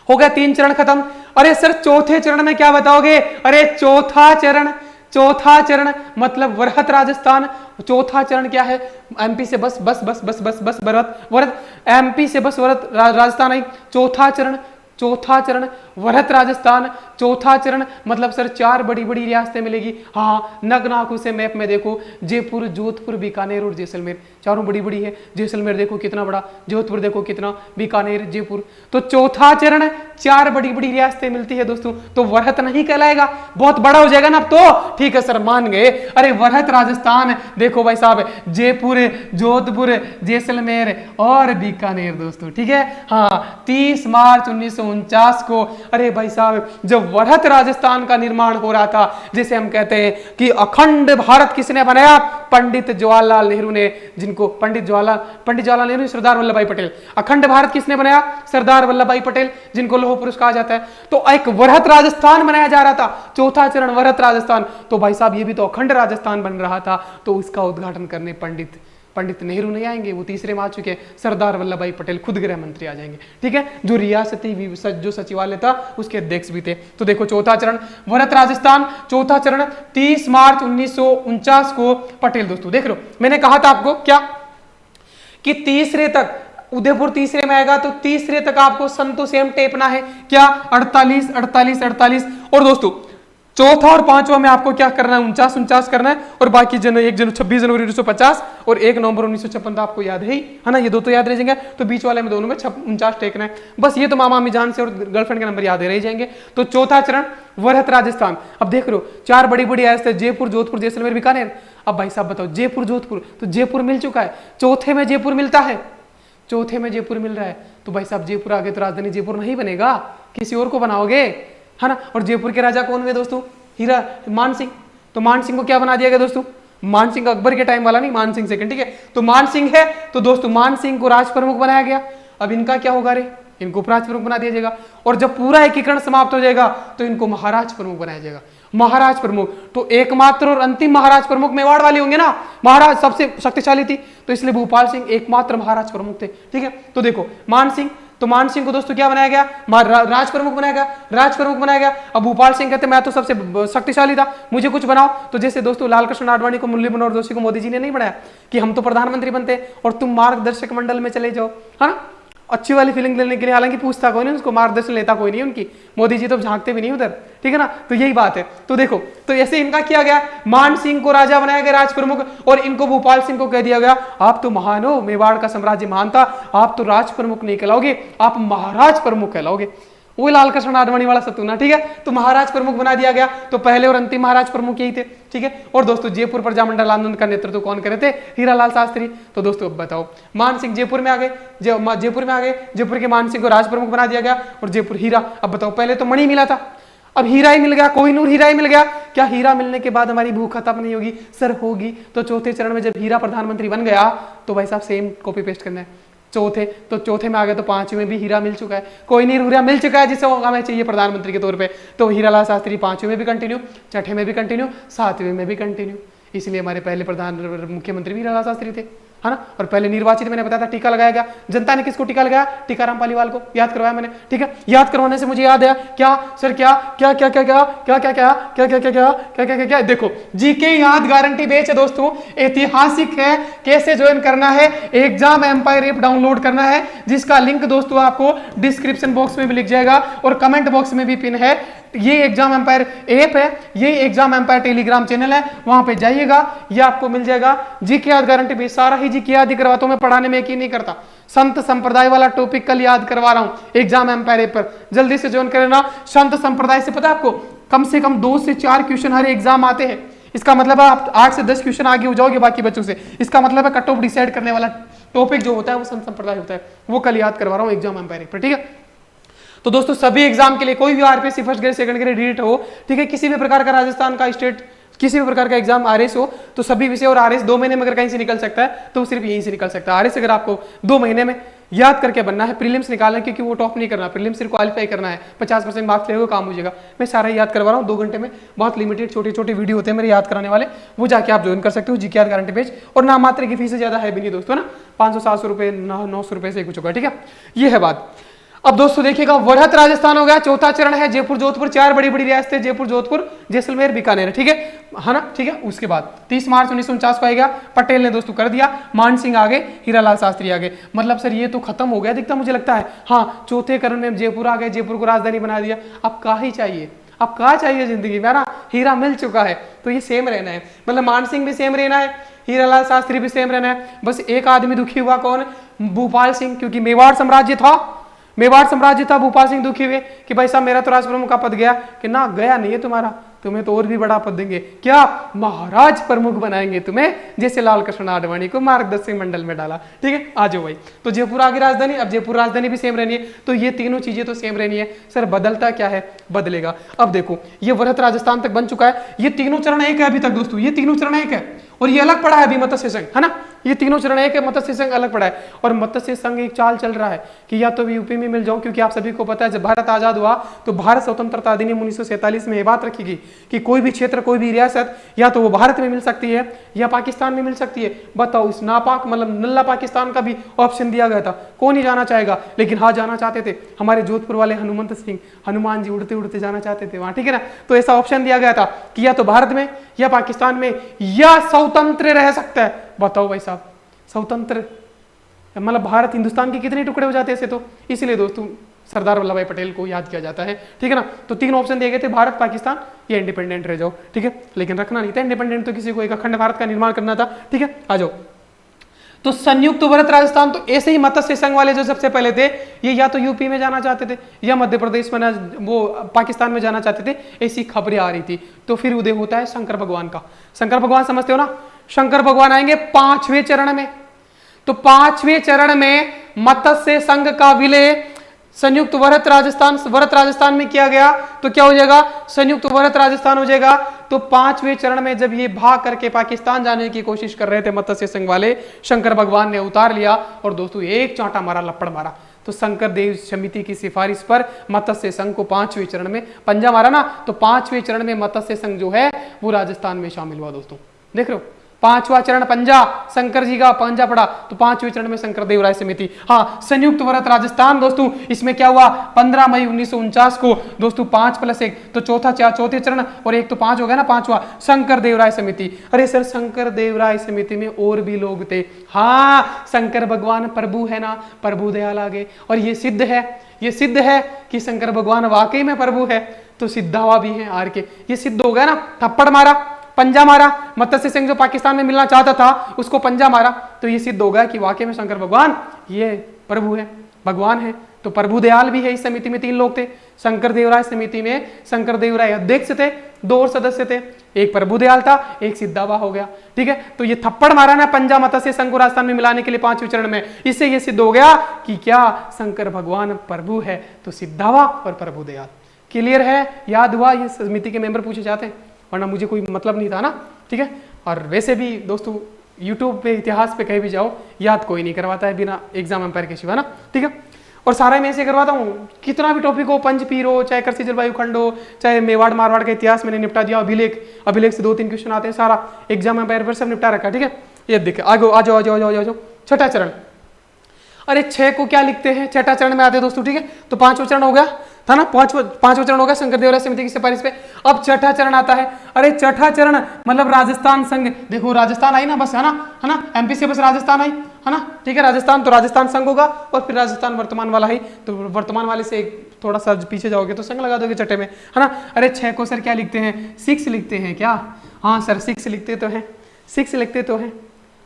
Speaker 1: हो गया 3 चरण खत्म। अरे सर चौथे चरण में क्या बताओगे? अरे चौथा चरण, चौथा चरण मतलब वरहत राजस्थान। चौथा चरण क्या है? एमपी से बस बस बस बस बस बस वरहत, एमपी से बस वरहत राजस्थान आई। चौथा चरण, चौथा चरण वरहत राजस्थान। चौथा चरण मतलब सर 4 बड़ी बड़ी रियासतें मिलेगी। हाँ नग्न आंखों से मैप में देखो, जयपुर, जोधपुर, बीकानेर और जैसलमेर, चारों बड़ी बड़ी है। जैसलमेर देखो कितना बड़ा, जोधपुर देखो कितना, बीकानेर, जयपुर। तो चौथा चरण 4 बड़ी बड़ी रियासतें मिलती है दोस्तों। तो वरहत नहीं कहलाएगा, बहुत बड़ा हो जाएगा ना अब तो, ठीक है सर मान गए। अरे वरहत राजस्थान देखो भाई साहब, जयपुर, जोधपुर, जैसलमेर और बीकानेर दोस्तों, ठीक है। हाँ 30 मार्च 1949 को, अरे भाई साहब जब वरहत राजस्थान का निर्माण हो रहा था, जैसे हम कहते हैं कि अखंड भारत किसने बनाया? पंडित जवाहरलाल नेहरू ने, जिनको पंडित जवाहरलाल नेहरू, सरदार वल्लभ भाई पटेल। अखंड भारत किसने बनाया? सरदार वल्लभ भाई पटेल, जिनको लौह पुरुष कहा जाता है। तो एक वरहत राजस्थान बनाया जा रहा था, चौथा चरण वरहत राजस्थान। तो भाई साहब ये भी तो अखंड राजस्थान बन रहा था, तो इसका उद्घाटन करने पंडित नेहरू नहीं आएंगे, वो तीसरे में आ चुके हैं। सरदार वल्लभ भाई पटेल खुद गृह मंत्री आ जाएंगे, ठीक है, जो रियासती जो सचिवालय था उसके अध्यक्ष भी थे। तो देखो चौथा चरण वरहत राजस्थान, चौथा चरण 30 मार्च 1949 को पटेल। दोस्तों देख लो मैंने कहा था आपको क्या कि तीसरे तक उदयपुर तीसरे में आएगा, तो तीसरे तक आपको सन तो सेम टेपना है क्या? 48। और दोस्तों चौथा और पांचवा में आपको क्या करना है? 49 करना है। और बाकी 26 जनवरी 1950 और 1 नवंबर 1956 तो आपको याद है ना, ये 2 तो याद रह जाएंगे। तो बीच वाले में दोनों में 49 टेकना है बस। ये तो मामा अम्मी जान से और गर्लफ्रेंड के नंबर याद रह जाएंगे। तो चौथा चरण वरहत राजस्थान। अब देख लो 4 बड़ी बड़ी आयत है, जयपुर, जोधपुर, जैसलमेर, बीकानेर। अब भाई साहब बताओ जयपुर, जोधपुर, तो जयपुर मिल चुका है, चौथे में जयपुर मिलता है, चौथे में जयपुर मिल रहा है। तो भाई साहब जयपुर आगे तो राजधानी जयपुर नहीं बनेगा, किसी और को बनाओगे, है ना। और जयपुर के राजा कौन हुए दोस्तों? मान सिंह। तो मान सिंह को क्या बना दिया गया दोस्तों? मान सिंह अकबर के टाइम वाला नहीं, मान सिंह सेकंड, ठीक है। तो मान सिंह है, तो दोस्तों मान सिंह को राज प्रमुख बनाया गया। अब इनका क्या होगा रे? इनको उपराज प्रमुख बना दिया जाएगा। और जब पूरा एकीकरण समाप्त हो जाएगा तो इनको महाराज प्रमुख बनाया जाएगा। महाराज प्रमुख, तो एकमात्र और अंतिम महाराज प्रमुख मेवाड़ वाले होंगे ना, महाराज सबसे शक्तिशाली थी, तो इसलिए भूपाल सिंह एकमात्र महाराज प्रमुख थे, ठीक है। तो देखो मान सिंह तो मान सिंह को दोस्तों क्या बनाया गया, राज प्रमुख बनाया गया, राज प्रमुख बनाया गया। अब भूपाल सिंह कहते मैं तो सबसे शक्तिशाली था, मुझे कुछ बनाओ। तो जैसे दोस्तों लाल कृष्ण आडवाणी को, मुरली मनोहर जोशी को मोदी जी ने नहीं बनाया कि हम तो प्रधानमंत्री बनते और तुम मार्गदर्शक मंडल में चले जाओ, है ना, अच्छी वाली फीलिंग लेने के लिए। हालांकि पूछता कोई नहीं उसको, मार्गदर्शन लेता कोई नहीं उनकी, मोदी जी तो झांकते भी नहीं उधर, ठीक है ना। तो यही बात है। तो देखो, तो ऐसे इनका किया गया, मान सिंह को राजा बनाया गया, राज प्रमुख, और इनको भूपाल सिंह को कह दिया गया आप तो महान हो, मेवाड़ का साम्राज्य महान था, आप तो राज प्रमुख नहीं कहलाओगे, आप महाराज प्रमुख कहलाओगे। वो लाल कृष्ण आडवाणी वाला सतूना, ठीक है। तो महाराज प्रमुख बना दिया गया। तो पहले और अंतिम महाराज प्रमुख यही थे, ठीक है। और दोस्तों जयपुर प्रजामंडल आंदोलन का नेतृत्व कौन करे थे, हीरालाल शास्त्री। तो दोस्तों बताओ, मान सिंह जयपुर में आ गए, जयपुर के मान सिंह को राज प्रमुख बना दिया गया, और जयपुर हीरा। अब बताओ, पहले तो मणि मिला था, अब हीरा ही मिल गया, कोहिनूर हीरा ही मिल गया। क्या हीरा मिलने के बाद हमारी भूख खत्म नहीं होगी? सर होगी। तो चौथे चरण में जब हीरा प्रधानमंत्री बन गया, तो भाई साहब सेम कॉपी पेस्ट करना है। चौथे में आ गए तो पांचवें में भी हीरा मिल चुका है, कोई नहीं हीरा मिल चुका है जिसे हमें चाहिए प्रधानमंत्री के तौर पे। तो हीरालाल शास्त्री पांचवें में भी कंटिन्यू, छठे में भी कंटिन्यू, सातवें में भी कंटिन्यू। इसलिए हमारे पहले मुख्यमंत्री भी हीरालाल शास्त्री थे, है ना। और पहले निर्वाचित मैंने बताया था टीका लगाया गया, जनता ने किसको टीका लगाया, टीकाराम पालीवाल को, याद करवाया मैंने, ठीक है। याद करवाने से मुझे याद है क्या सर, क्या क्या क्या क्या क्या क्या क्या क्या क्या क्या क्या क्या क्या क्या, देखो जीके याद गारंटी बेच है दोस्तों, ऐतिहासिक है। कैसे ज्वाइन करना है, एग्जाम एम्पायर ऐप डाउनलोड करना है, जिसका लिंक दोस्तों आपको डिस्क्रिप्शन बॉक्स में भी लिख जाएगा और कमेंट बॉक्स में भी पिन है। ये एग्जाम एम्पायर ऐप है, ये एग्जाम एम्पायर टेलीग्राम चैनल है, वहां पे जाइएगा, ये आपको मिल जाएगा। जीके याद गारंटी बेच, सारा ही जीके याद ही करवाता हूं मैं, पढ़ाने में यकीन नहीं करता। संत संप्रदाय वाला टॉपिक कल याद करवा रहा हूं एग्जाम एम्पायर ऐप पर, जल्दी से ज्वाइन करना। संत संप्रदाय से पता है आपको कम से कम 2 से 4 क्वेश्चन हर एग्जाम आते हैं। इसका मतलब है आप 8 से 10 क्वेश्चन आगे हो जाओगे बाकी बच्चों से। इसका मतलब है कट ऑफ डिसाइड करने वाला टॉपिक जो होता है वो संत संप्रदाय होता है, वो कल याद करवा रहा हूं एग्जाम एम्पायर ऐप पर, ठीक है। तो दोस्तों सभी एग्जाम के लिए, कोई भी RPSC first grade second grade REET हो, ठीक है, किसी भी प्रकार का राजस्थान का स्टेट किसी भी प्रकार का एग्जाम आरएस हो, तो सभी विषय, और आरएस 2 महीने में अगर कहीं से निकल सकता है तो सिर्फ यहीं से निकल सकता है। आरएस अगर आपको 2 महीने में याद करके बनना है, प्रीलिम्स निकालना है, क्योंकि वो टॉप नहीं करना, प्रीलिम्स सिर्फ क्वालिफाई करना है, 50% मार्क्स लेगा काम हो जाएगा। मैं सारा याद करवा रहा हूँ 2 घंटे में, बहुत लिमिटेड छोटे छोटे वीडियो होते हैं मेरे याद कराने वाले, वो जाके आप ज्वाइन कर सकते हो जीके याद गारंटी पेज। और नाम मात्र की फीस ज्यादा है भी नहीं दोस्तों ना, 500-700 रुपए 900 रुपए से कुछ होगा, ठीक है। ये है बात। अब दोस्तों देखिएगा, वरहत राजस्थान हो गया, चौथा चरण है जयपुर जोधपुर, 4 बड़ी बड़ी रियासतें, जयपुर जोधपुर जैसलमेर बीकानेर, ठीक है ना, ठीक है। उसके बाद 30 मार्च 1949 को आएगा, पटेल ने दोस्तों कर दिया, मान सिंह आगे, हीरालाल शास्त्री आगे। मतलब सर ये तो खत्म हो गया दिखता मुझे लगता है। हाँ, चौथे चरण में जयपुर आ गए, जयपुर को राजधानी बना दिया। अब क्या ही चाहिए, अब क्या चाहिए जिंदगी में ना, हीरा मिल चुका है, तो ये सेम रहना है। मतलब मान सिंह भी सेम रहना है, हीरालाल शास्त्री भी सेम रहना है। बस एक आदमी दुखी हुआ, कौन, भूपाल सिंह, क्योंकि मेवाड़ साम्राज्य था, भूपाल सिंह दुखी हुए कि भाई साहब मेरा तो राज प्रमुख का पद गया, कि ना गया नहीं है तुम्हारा, तुम्हें तो और भी बड़ा पद देंगे, क्या महाराज प्रमुख बनाएंगे तुम्हें, जैसे लाल कृष्ण आडवाणी को मार्गदर्शक मंडल में डाला, ठीक है। आ जाओ भाई, तो जयपुर आगे राजधानी, अब जयपुर राजधानी भी सेम रहनी है, तो ये तीनों चीजें तो सेम रहनी है। सर बदलता क्या है, बदलेगा। अब देखो ये वरहत राजस्थान तक बन चुका है, ये तीनों चरण एक है अभी तक दोस्तों, ये तीनों चरण एक है, और ये अलग पड़ा है अभी मत्स्य संघ, है ना, ये तीनों चरण एक है, मत्स्य संघ अलग पड़ा है। और मत्स्य संघ एक चाल चल रहा है कि या तो यूपी में मिल जाओ, क्योंकि आप सभी को पता है जब भारत आजाद हुआ तो भारत स्वतंत्रता अधिनियम 1947 में ये बात रखी गई कि कोई भी क्षेत्र, कोई भी रियासत या तो वो भारत में मिल सकती है या पाकिस्तान में मिल सकती है। बताओ, इस नापाक मतलब नल्ला पाकिस्तान का भी ऑप्शन दिया गया था, कौन ही जाना चाहेगा, लेकिन हाँ जाना चाहते थे हमारे जोधपुर वाले हनुमंत सिंह, हनुमान जी उड़ते उड़ते जाना चाहते थे वहां, ठीक है ना। तो ऐसा ऑप्शन दिया गया था कि या तो भारत में या पाकिस्तान में या स्वतंत्र रह सकता है। बताओ भाई साहब, स्वतंत्र मतलब भारत हिंदुस्तान के कितने टुकड़े हो जाते ऐसे, तो इसलिए दोस्तों सरदार वल्लभ भाई पटेल को याद किया जाता है, ठीक है ना। तो 3 ऑप्शन दिए गए थे, भारत, पाकिस्तान या इंडिपेंडेंट रह जाओ, ठीक है, लेकिन रखना नहीं था इंडिपेंडेंट, तो किसी को एक अखंड भारत का निर्माण करना था, ठीक है। आ जाओ, तो संयुक्त वरहत राजस्थान, तो ऐसे ही मत्स्य संघ वाले जो सबसे पहले थे, ये या तो यूपी में जाना चाहते थे या मध्य प्रदेश में, वो पाकिस्तान में जाना चाहते थे, ऐसी खबरें आ रही थी। तो फिर उदय होता है शंकर भगवान का। शंकर भगवान समझते हो ना, शंकर भगवान आएंगे 5वें चरण में। तो 5वें चरण में मत्स्य संघ का विलय संयुक्त वरहत राजस्थान में किया गया, तो क्या हो जाएगा, संयुक्त वरहत राजस्थान हो जाएगा। तो 5वें चरण में जब ये भाग करके पाकिस्तान जाने की कोशिश कर रहे थे मत्स्य संघ वाले, शंकर भगवान ने उतार लिया और दोस्तों एक चांटा मारा, लपड़ मारा। तो शंकर देव समिति की सिफारिश पर मत्स्य संघ को 5वें चरण में पंजा मारा ना, तो 5वें चरण में मत्स्य संघ जो है वो राजस्थान में शामिल हुआ दोस्तों, देख रहे हो। पांचवा चरण पंजा, शंकर जी का पंजा पड़ा तो पांचवें चरण में शंकर देवराय समिति। हाँ, संयुक्त व्रत राजस्थान दोस्तों, इसमें क्या हुआ 15 मई 1949 को दोस्तों 5+1 तो चौथे चरण और एक तो 5 हो गया ना, पांचवा शंकर देवराय समिति। अरे सर शंकर देवराय समिति में और भी लोग थे। हाँ, शंकर भगवान प्रभु है ना, प्रभु दयाल आगे, और ये सिद्ध है कि शंकर भगवान वाकई में प्रभु है, तो सिद्धावा भी है आर के, ये सिद्ध हो गया ना। थप्पड़ मारा, पंजा मारा, मत्स्य सिंह जो पाकिस्तान में मिलना चाहता था उसको पंजा मारा, तो ये सिद्ध हो गया कि वाकई में शंकर भगवान ये प्रभु है, भगवान है। तो प्रभु दयाल भी है। इस समिति में 3 लोग थे। शंकर देवराय समिति में शंकर देवराय अध्यक्ष थे, 2 और सदस्य थे, एक प्रभु दयाल था, एक सिद्धावा हो गया। ठीक है, तो ये थप्पड़ मारा ना पंजा मत्स्य संघ को राजस्थान में मिलाने के लिए 5वें चरण में, इससे ये सिद्ध हो गया कि क्या शंकर भगवान प्रभु है, तो सिद्धावा और प्रभु दयाल। क्लियर है, याद हुआ? ये समिति के मेंबर पूछे जाते हैं, वरना मुझे कोई मतलब नहीं था ना। ठीक है, और वैसे भी दोस्तों यूट्यूब पे इतिहास पे कहीं भी जाओ याद कोई नहीं करवाता है बिना एग्जाम एम्पायर के सिवा ना। ठीक है, और सारा मैं ऐसे करवाता हूँ, कितना भी टॉपिक हो, पंचपीर हो, चाहे कृषि जलवायु खंड हो, चाहे मेवाड़ मारवाड़ का इतिहास मैंने निपटा दिया, अभिलेख से 2-3 क्वेश्चन आते हैं, सारा एग्जाम एम्पायर पर सब निपटा रखा। ठीक है, ये देखिए आगे आ जाओ। छठा चरण, अरे 6 को क्या लिखते हैं, छठा चरण में आते हैं दोस्तों। ठीक है, तो 5वां चरण हो गया था ना, पांचवा चरण हो गया शंकर देवराय समिति की सिफारिश पे। अब छठा चरण आता है। अरे छठा चरण मतलब राजस्थान संघ, देखो राजस्थान आई ना बस, है ना, एमपी से बस राजस्थान आई, है ना। ठीक है, राजस्थान तो राजस्थान संघ होगा, और फिर राजस्थान वर्तमान वाला है, तो वर्तमान वाले से एक थोड़ा सा पीछे जाओगे तो संघ लगा दोगे छठे में, है ना। अरे 6 को सर क्या लिखते हैं, 6 लिखते हैं क्या? हाँ सर 6 लिखते तो हैं, 6 लिखते तो हैं,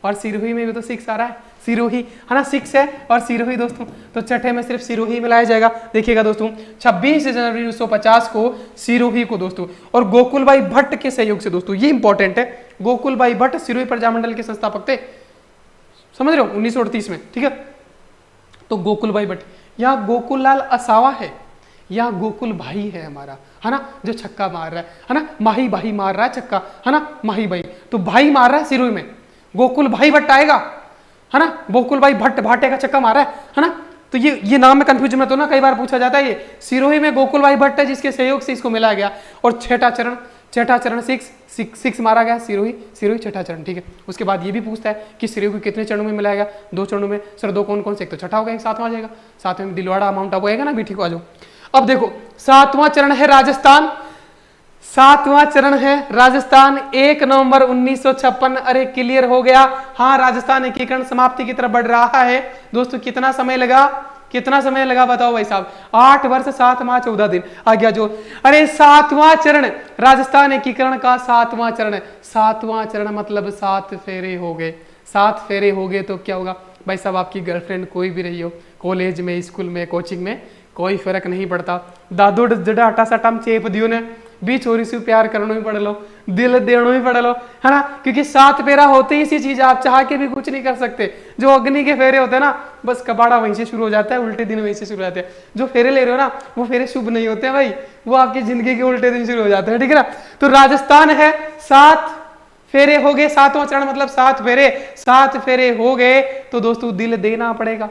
Speaker 1: और सिरोही में भी तो 6 आ रहा है, सिरोही, है ना, 6 है और सिरोही दोस्तों, तो छठे में सिर्फ सिरोही मिलाया जाएगा। देखिएगा दोस्तों 26 जनवरी 1950 को सिरोही को दोस्तों, और गोकुल भाई भट्ट के सहयोग से दोस्तों, ये इंपॉर्टेंट है, गोकुल भाई भट्ट सिरोही प्रजामंडल के संस्थापक थे, समझ रहे हो, 1938 में। ठीक है, तो गोकुल भाई भट्ट, यहाँ गोकुल लाल असावा है, यहाँ गोकुल भाई है हमारा, है ना, जो छक्का मार रहा है ना, माही भाई मार रहा है छक्का, है ना, माही भाई, तो भाई मार रहा है सिरोही में, गोकुल भाई भट्ट आएगा, है ना, गोकुल भाई भट्ट भाटे का छक्का मारा है ना। तो ये नाम में कंफ्यूजन मत हो ना, कई बार पूछा जाता है। ये सिरोही में गोकुल भाई भट्ट है जिसके सहयोग से इसको मिलाया गया। और छठा चरण 6 मारा गया, सिरोही छठा चरण। ठीक है, उसके बाद ये भी पूछता है कि सिरोही को कितने चरणों में मिलाया गया, 2 चरणों में। सर 2 कौन कौन से, एक तो छठा होगा, एक 7वां आ जाएगा, 7वें में दिलवाड़ा माउंट आबू आएगा ना, भी ठीक हो, आ जाओ। अब देखो 7वां चरण है राजस्थान, 7वां चरण है राजस्थान, 1 नवंबर 1956। अरे क्लियर हो गया। हाँ, राजस्थान एकीकरण समाप्ति की तरफ बढ़ रहा है दोस्तों। कितना समय लगा बताओ भाई साहब? 8 वर्ष 7 माह 14 दिन आ गया जो। अरे 7वां चरण राजस्थान एकीकरण का 7वां चरण, 7वां चरण मतलब 7 फेरे हो गए। 7 फेरे हो गए तो क्या होगा भाई साहब? आपकी गर्लफ्रेंड कोई भी रही हो, कॉलेज में, स्कूल में, कोचिंग में, कोई फर्क नहीं पड़ता। दादू जड़ा हटा सटाम चेप दियो ने भी छोरी से प्यार करना ही पड़ लो, दिल देना ही पड़ लो, है ना, क्योंकि 7 फेरा होते ही इसी चीज, आप चाह के भी कुछ नहीं कर सकते। जो अग्नि के फेरे होते हैं ना, बस कबाड़ा वहीं से शुरू हो जाता है, उल्टे दिन वहीं से शुरू हो जाते हैं। जो फेरे ले रहे हो ना, वो फेरे शुभ नहीं होते हैं भाई, वो आपकी जिंदगी के उल्टे दिन शुरू हो जाते हैं। ठीक है ना, तो राजस्थान है, 7 फेरे हो गए, 7वां चरण मतलब 7 फेरे, 7 फेरे हो गए तो दोस्तों दिल देना पड़ेगा,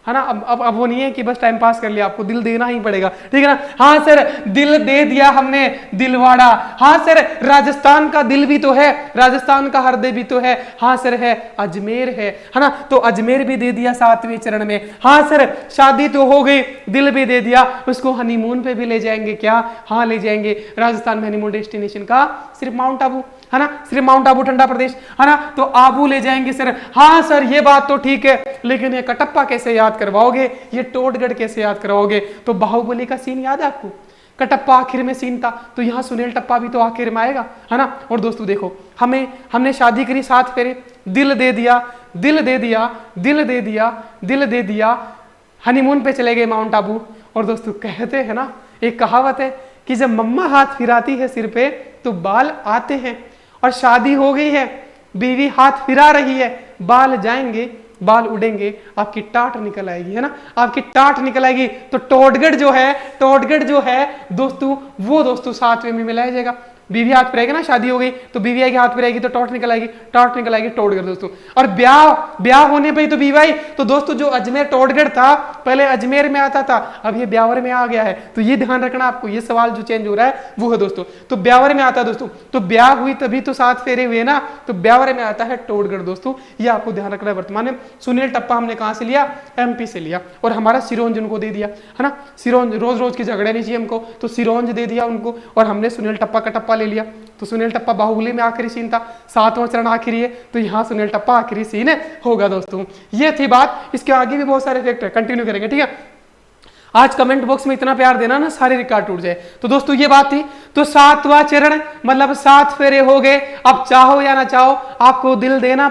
Speaker 1: है ना। अब वो नहीं है कि बस टाइम पास कर लिया, आपको दिल देना ही पड़ेगा। ठीक है ना। हाँ सर, दिल दे दिया हमने, दिलवाड़ा। हाँ सर, राजस्थान का दिल भी तो है, राजस्थान का हृदय भी तो है। हाँ सर है, अजमेर है ना, तो अजमेर भी दे दिया 7वें चरण में। हाँ सर, शादी तो हो गई, दिल भी दे दिया, उसको हनीमून पे भी ले जाएंगे क्या? हाँ ले जाएंगे। राजस्थान में हनीमून डेस्टिनेशन का सिर्फ माउंट आबू, है ना, सिर्फ माउंट आबू ठंडा प्रदेश, है ना, तो आबू ले जाएंगे सर। हाँ सर, ये बात तो ठीक है, लेकिन ये कटप्पा कैसे याद करवाओगे, ये टोटगढ़ कैसे याद करवाओगे? तो बाहुबली का सीन याद है आपको? कटप्पा आखिर में सीन था, तो यहाँ सुनील टप्पा भी तो आखिर में आएगा, है ना। और दोस्तों देखो, हमने शादी करी, 7 फेरे, दिल दे दिया, दिल दे दिया, दिल दे दिया, दिल दे दिया, हनीमून पे चले गए माउंट आबू। और दोस्तों कहते हैं ना, एक कहावत है कि जब मम्मा हाथ फिराती है सिर पे तो बाल आते हैं, और शादी हो गई है, बीवी हाथ फिरा रही है, बाल जाएंगे, बाल उड़ेंगे, आपकी टाट निकल आएगी, है ना, आपकी टाट निकल आएगी। तो टोटगढ़ जो है दोस्तों, वो दोस्तों 7वें में मिलाया जाएगा। बीवी हाथ पे रहेगी ना, शादी हो गई तो बीवी आएगी हाथ पे रहेगी तो टॉर्च निकल आएगी, टॉर्च निकल आएगी टोडगढ़ दोस्तों। और ब्याह होने पे ही तो बीवी आई। तो दोस्तों जो अजमेर टोडगढ़ था पहले अजमेर में आता था, अब ये ब्यावर में आ गया है। तो ये ध्यान रखना आपको, ये सवाल जो चेंज हो रहा है वो है दोस्तों। तो ब्यावर में आता है दोस्तों, तो ब्याह हुई तभी तो 7 फेरे हुए ना, तो ब्यावर में आता है टोडगढ़ दोस्तों। ये आपको ध्यान रखना है। वर्तमान में सुनील टप्पा हमने कहां से लिया, एमपी से लिया, और हमारा सिरोंज उनको दे दिया है ना। सिरोंज रोज रोज के झगड़े नहीं चाहिए हमको, तो सिरोंज दे दिया उनको, और हमने सुनील टप्पा का टप्पा ले लिया। तो सुनील टप्पा बाहुबली में आखिरी सीन था, 7वां चरण आखिरी है, तो यहाँ सुनील टप्पा आखिरी सीन होगा दोस्तों। ये थी बात, इसके आगे भी बहुत सारे फैक्टर कंटिन्यू करेंगे, ठीक है। आज कमेंट बॉक्स में इतना प्यार देना ना सारे रिकॉर्ड टूट जाए। तो दोस्तों ये बात थी। तो 7वां चरण मतलब 7 फेरे हो गए। अब चाहो या ना चाहो आपको दिल देना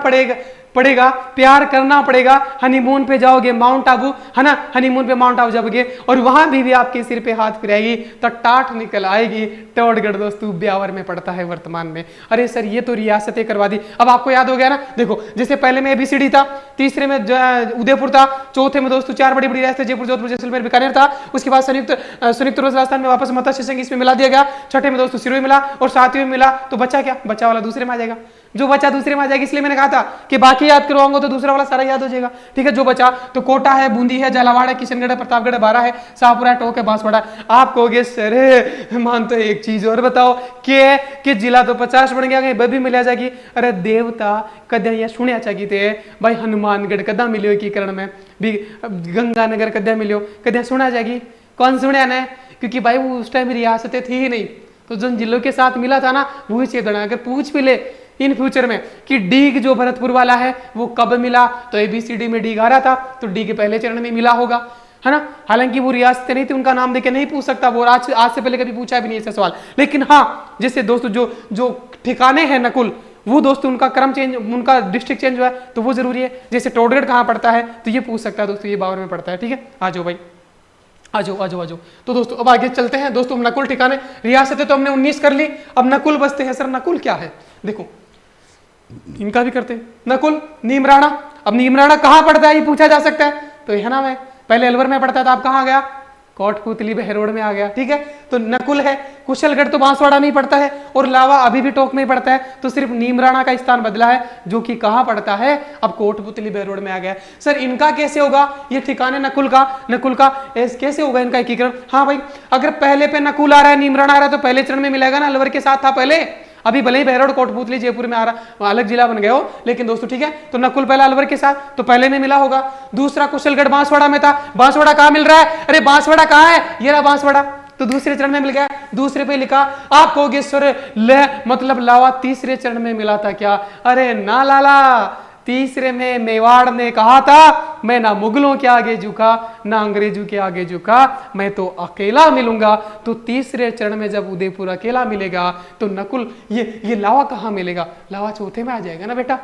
Speaker 1: पड़ेगा, प्यार करना पड़ेगा। हनीमून पे जाओगे माउंट आबू, है ना, हनीमून पे माउंट आबू जाओगे और वहां भी आपके सिर पे हाथ फिराएगी तो टाट निकल आएगी। टोडगढ़ दोस्तों ब्यावर में पड़ता है वर्तमान में। अरे सर ये तो रियासतें करवा दी, अब आपको याद हो गया ना। देखो जैसे पहले में ABCD था, तीसरे में उदयपुर था, चौथे में दोस्तों 4 बड़ी बड़ी रियासतें जयपुर, जोधपुर, जैसलमेर, बीकानेर था। उसके बाद संयुक्त राजस्थान में वापस मत्स्य संघ इसमें मिला दिया गया। छठे में दोस्तों सिरोही मिला और 7वें में मिला। तो बचा क्या, बचा वाला दूसरे में आ जाएगा। जो बचा दूसरे में आ जाएगा, इसलिए मैंने कहा था कि बाकी याद करवाऊंगा तो दूसरा वाला सारा याद हो जाएगा, ठीक है। जो बचा तो कोटा है, बूंदी है, झालावाड़ है, किशनगढ़ है, प्रतापगढ़ है, बारा है, शाहपुरा है, टोंक है, बांसवाड़ा। आप कहोगे सर मान तो एक चीज और बताओ कि जिला तो 50 बन गया, बबी मिल जाएगी। अरे देवता कद्या या सुनिया चाहिए थे भाई, हनुमानगढ़ कदा मिलो एकीकरण में भी, गंगानगर कद्या मिलो, कद्या सुना जाएगी। कौन सुनिया ने, क्योंकि भाई वो उस टाइम रियासतें थी ही नहीं, तो जिन जिलों के साथ मिला था ना वही चेतना। अगर पूछ भी ले इन फ्यूचर में कि डीग जो भरतपुर वाला है वो कब मिला, तो ABCD में डीग आ रहा था, तो डी के पहले चरण में मिला होगा, है ना। हालांकि वो रियासतें नहीं थी, उनका नाम देके नहीं पूछ सकता वो, आज से पहले कभी पूछा भी नहीं ऐसा सवाल। लेकिन हाँ जैसे दोस्तों जो ठिकाने हैं नकुल, वो दोस्तों उनका क्रम चेंज, उनका डिस्ट्रिक्ट चेंज हुआ है तो वो जरूरी है। जैसे टोडगढ़ कहाँ पड़ता है तो ये पूछ सकता है दोस्तों, ये बावर में पड़ता है, ठीक है। आ जाओ भाई, आ जाओ। तो दोस्तों अब आगे चलते हैं दोस्तों। हम नकुल ठिकाने रियासतें तो हमने 19 कर ली, अब नकुल बसते हैं। सर नकुल क्या है, देखो इनका भी करते हैं। नकुल नीमराणा, अब नीमराणा कहां पड़ता है ये पूछा जा सकता है, तो यह ना, मैं पहले अलवर में पड़ता था, अब कहां गया, कोटपुतली बहरोड में आ गया, ठीक है। तो नकुल है। कुशलगढ़ तो बांसवाड़ा में ही पड़ता है, और लावा अभी भी टोंक में ही पड़ता है, तो सिर्फ नीमराणा का स्थान बदला है, जो कि कहां पड़ता है, अब कोटपुतली बहरोड में आ गया। सर इनका कैसे होगा ये ठिकाने नकुल का कैसे होगा इनका एकीकरण। हाँ भाई, अगर पहले पे नकुल आ रहा है, नीमराणा आ रहा है, तो पहले चरण में मिलेगा ना, अलवर के साथ था पहले। अभी भले ही बहरोड कोटपुतली जयपुर में आ रहा, अलग जिला बन गए हो, लेकिन दोस्तों ठीक है। तो नकुल पहला अलवर के साथ, तो पहले में मिला होगा। दूसरा कुशलगढ़ बांसवाड़ा में था, बांसवाड़ा कहां मिल रहा है, अरे बांसवाड़ा कहां है, ये रहा बांसवाड़ा, तो दूसरे चरण में मिल गया। दूसरे पे लिखा आप कहोगे सर ले मतलब लावा तीसरे चरण में मिला था क्या, अरे ना लाला, तीसरे में मेवाड़ ने कहा था मैं ना मुगलों के आगे झुका ना अंग्रेजों के आगे झुका, मैं तो अकेला मिलूंगा। तो तीसरे चरण में जब उदयपुर अकेला मिलेगा तो नकुल ये लावा कहां मिलेगा, लावा चौथे में आ जाएगा ना बेटा,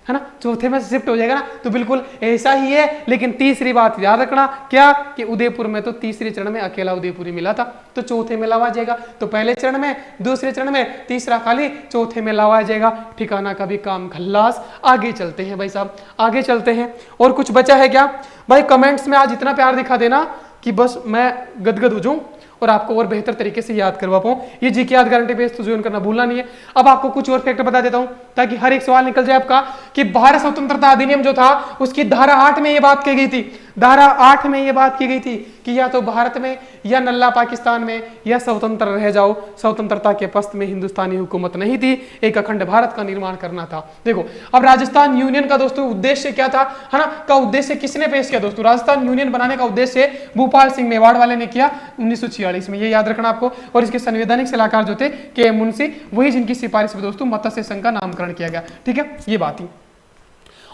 Speaker 1: है ना, चौथे में शिफ्ट हो जाएगा ना। तो बिल्कुल ऐसा ही है। लेकिन तीसरी बात याद रखना क्या, कि उदयपुर में तो तीसरे चरण में अकेला उदयपुरी मिला था, तो चौथे में लावा जाएगा। तो पहले चरण में, दूसरे चरण में, तीसरा खाली, चौथे में लावा जाएगा। ठिकाना का भी काम खल्लास। आगे चलते हैं भाई साहब, आगे चलते हैं। और कुछ बचा है क्या भाई, कमेंट्स में आज इतना प्यार दिखा देना कि बस मैं गदगद हो जाऊं और आपको और बेहतर तरीके से याद करवा पाऊं। ये जीके याद गारंटी बेस तो ज्वाइन करना भूलना नहीं है। अब आपको कुछ और फैक्टर बता देता हूं ताकि हर एक सवाल निकल जाए आपका, कि भारत स्वतंत्रता अधिनियम जो था उसकी धारा 8 में ये बात कही गई थी, धारा 8 में ये बात की गई थी कि या तो भारत में या नल्ला पाकिस्तान में या स्वतंत्र रह जाओ। स्वतंत्रता के पश्च में हिंदुस्तानी हुकूमत नहीं थी, एक अखंड भारत का निर्माण करना था। देखो अब राजस्थान यूनियन का दोस्तों उद्देश्य क्या था, है ना, का उद्देश्य किसने पेश किया दोस्तों, राजस्थान यूनियन बनाने का उद्देश्य भूपाल सिंह मेवाड़ वाले ने किया 1946 में, ये याद रखना आपको। और इसके संवैधानिक सलाहकार जो थे के मुंशी, वही जिनकी सिफारिश पे दोस्तों मत्स्य संघ का नामकरण किया गया, ठीक है, ये बात ही।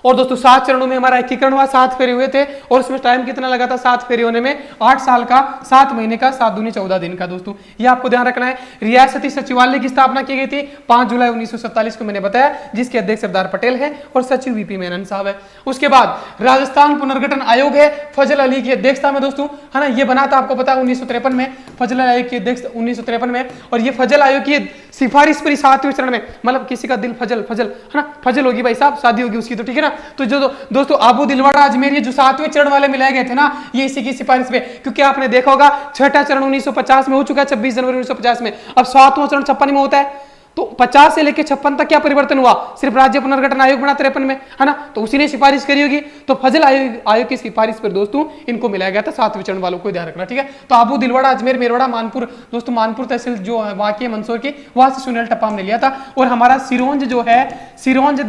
Speaker 1: और दोस्तों 7 चरणों में हमारा एकीकरण हुआ, 7 फेरे हुए थे, और उसमें टाइम कितना लगा था 7 फेरे होने में, 8 साल का, 7 महीने का, 7 दूनी 14 दिन का दोस्तों, ये आपको ध्यान रखना है। रियासती सचिवालय की स्थापना की गई थी 5 जुलाई 1947 को, मैंने बताया, जिसके अध्यक्ष सरदार पटेल है और सचिव वीपी मेनन साहब है। उसके बाद राजस्थान पुनर्गठन आयोग है, फजल अली की अध्यक्षता में दोस्तों, है ना, ये बना था, आपको पता है 1953 में फजल आयोग की अध्यक्ष 1953 में, और ये फजल आयोग की सिफारिश पर 7वें चरण में, मतलब किसी का दिल फजल फजल है ना, फजल होगी भाई साहब, शादी होगी उसकी, तो ठीक है ना। तो जो दोस्तों आबू दिलवाड़ा अजमेर ये जो 7वें चरण वाले मिलाए गए थे ना, ये इसी की सिफारिश पे, क्योंकि आपने देखा होगा छठा चरण 1950 में हो चुका है, 26 जनवरी 1950 में, अब 7वां चरण 56 में होता है। तो 50 से लेकर 56 तक क्या परिवर्तन हुआ, सिर्फ राज्य पुनर्गठन आयोग बना 53 में, है ना, तो उसी ने सिफारिश करी होगी। तो फजल आयोग की सिफारिश पर दोस्तों इनको मिलाया गया था 7वें चरण वालों को, ध्यान रखना, ठीक है। तो आबू दिलवाड़ा अजमेर मेरवाड़ा मानपुर, दोस्तों मानपुर तहसील जो है वहां की मंदसौर की, वहां से सुनील टप्पा हमने लिया था। और हमारा सिरोंज जो है, सिरोंज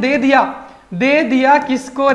Speaker 1: दे दिया किसको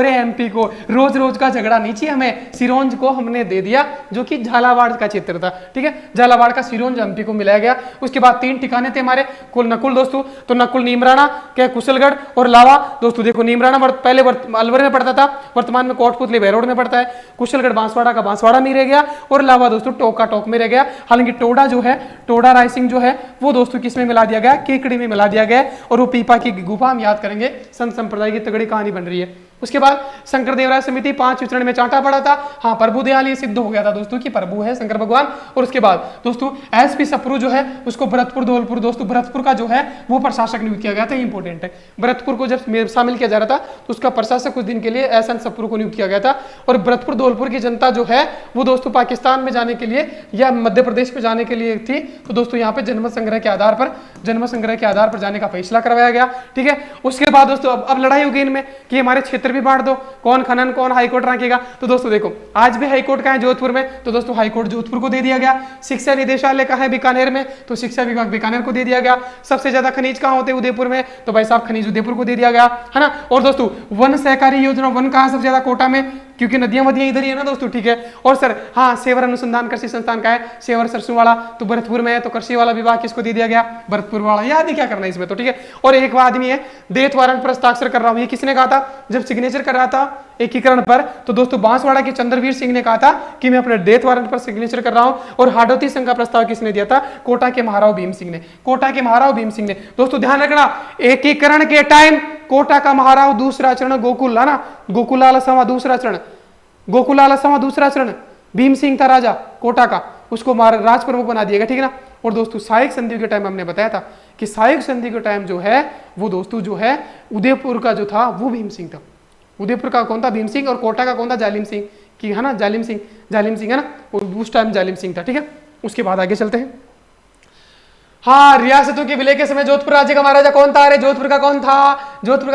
Speaker 1: रे एमपी को, रोज रोज का झगड़ा नहीं चाहिए हमें, सिरोंज को हमने दे दिया, जो कि झालावाड़ का क्षेत्र था, ठीक है, झालावाड़ का सिरोंज एमपी को मिलाया गया। उसके बाद 3 ठिकाने थे हमारे, नकुल दोस्तों, तो नकुल नीमराणा क्या कुशलगढ़ और लावा। दोस्तों देखो नीमराणा पहले अलवर में पड़ता था, वर्तमान में कोटपुतली बहरोड में पड़ता है, कुशलगढ़ बांसवाड़ा का बांसवाड़ा में रह गया, और लावा दोस्तों टोक में रह गया। हालांकि टोडा जो है, टोडा रायसिंह जो है वो दोस्तों किसमें मिला दिया गया, केकड़ी में मिला दिया गया, और वो पीपा की गुफा हम याद करेंगे, संत संप्रदाय की तगड़ी कहानी बन रही है। उसके बाद शंकर देवराय समिति 5वें चरण में चांटा पड़ा था, हाँ प्रभु दयाल ये सिद्ध हो गया था दोस्तों कि प्रभु है शंकर भगवान। और उसके बाद दोस्तों एसपी सप्रू जो है उसको भरतपुर धौलपुर, दोस्तों भरतपुर का जो है वो प्रशासक नियुक्त किया गया था, इंपोर्टेंट है। भरतपुर को जब शामिल किया जा रहा था तो उसका प्रशासक कुछ दिन के लिए एसएन सप्रू को नियुक्त किया गया था। और भरतपुर धौलपुर की जनता जो है वो दोस्तों पाकिस्तान में जाने के लिए या मध्य प्रदेश में जाने के लिए थी, तो दोस्तों यहाँ पे जन्म संग्रह के आधार पर जाने का फैसला करवाया गया, ठीक है। उसके बाद दोस्तों अब लड़ाई होगी इनमें कि हमारे क्षेत्र भी बांट दो, कौन खनन कौन हाईकोर्ट रखेगा। तो दोस्तों देखो आज भी हाईकोर्ट का है जोधपुर में, तो दोस्तों हाईकोर्ट जोधपुर को दे दिया गया। शिक्षा निदेशालय का है बीकानेर में, तो शिक्षा विभाग बीकानेर को दे दिया गया। सबसे ज्यादा खनिज कहाँ होते हैं, उदयपुर में, तो भाई साहब खनिज उदयपुर को दे दिया गया, है ना। और दोस्तों वन सहकारी योजना, वन कहाँ सबसे ज्यादा कोटा में, क्योंकि नदियां वदियां इधर ही है ना दोस्तों, ठीक है। और सर हाँ सेवर अनुसंधान कृषि संस्थान का है, सेवर सरसों वाला तो भरतपुर में है, तो कृषि वाला विभाग किसको दे दिया गया, भरतपुर वाला, याद ही क्या करना है इसमें, तो ठीक है। और एक आदमी है डेथ वारंट पर हस्ताक्षर कर रहा हूं, ये किसने कहा था जब सिग्नेचर कर रहा था एकीकरण पर, तो दोस्तों बांसवाड़ा के चंद्रवीर सिंह ने कहा था कि मैं अपने डेथ वारंट पर सिग्नेचर कर रहा हूं। और हाडोती संघ का प्रस्ताव किसने दिया था, कोटा के महाराव भीम सिंह ने, कोटा के महाराव भीम सिंह ने। दोस्तों ध्यान रखना एकीकरण के टाइम कोटा का महाराव दूसरा चरण गोकुल, है ना, गोकुलाल समा दूसरा चरण, गोकुलाल समा दूसरा चरण, भीम सिंह था राजा कोटा का, उसको राज प्रमुख बना दिया गया, ठीक है ना। और दोस्तों सहायक संधि के टाइम हमने बताया था कि सहायक संधि के टाइम जो है वो दोस्तों जो है उदयपुर का जो था वो भीम सिंह था, उदयपुर का कौन था, भीम सिंह, और कोटा का कौन था, जालिम सिंह की, है ना, जालिम सिंह है ना, और उस टाइम जालिम सिंह था, ठीक है। उसके बाद आगे चलते हैं। हाँ रियासतों के विलय के समय जोधपुर राज्य का महाराजा कौन था, अरे जोधपुर का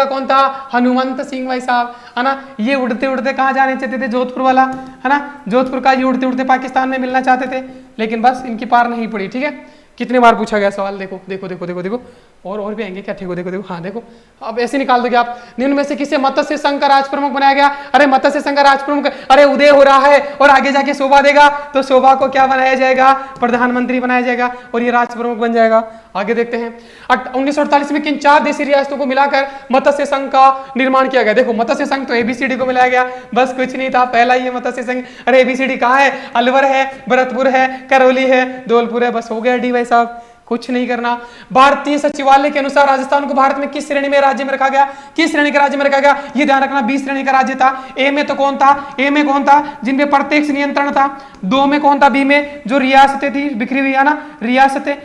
Speaker 1: कौन था, हनुमंत सिंह भाई साहब, है ना। ये उड़ते उड़ते कहाँ जाने चाहते थे, जोधपुर वाला, है ना, जोधपुर का ये उड़ते उड़ते पाकिस्तान में मिलना चाहते थे, लेकिन बस इनकी पार नहीं पड़ी, ठीक है। कितने बार पूछा गया सवाल, देखो देखो देखो देखो देखो, और भी आएंगे क्या, देखो देखो देखो, हाँ देखो, अब ऐसे निकाल दोगे आप, निम्न में से किसे मत्स्य संघ का राज प्रमुख बनाया गया, अरे मत्स्य संघ का राज प्रमुख, अरे उदय हो रहा है और आगे जाके शोभा देगा, तो शोभा को क्या बनाया जाएगा, प्रधानमंत्री बनाया जाएगा और ये राज प्रमुख बन जाएगा। आगे देखते हैं 1948 में किन 4 देशी रियासतों को मिलाकर मत्स्य संघ का निर्माण किया गया। देखो मत्स्य संघ तो एबीसीडी को मिलाया गया, बस कुछ नहीं था, पहला ही मत्स्य संघ। अरे एबीसीडी कहाँ है, अलवर है, भरतपुर है, करौली है, धौलपुर है, बस हो गया डी भाई साहब, कुछ नहीं करना। भारतीय सचिवालय के अनुसार राजस्थान को भारत में किस श्रेणी में राज्य में रखा गया, किस श्रेणी का राज्य में रखा गया, ये ध्यान रखना, 20 श्रेणी का राज्य था। ए में तो कौन था, ए में कौन था, जिनपे प्रत्यक्ष नियंत्रण था। 2 में कौन था, बी में जो रियासतें थी बिखरी हुई, है ना, रियासतें,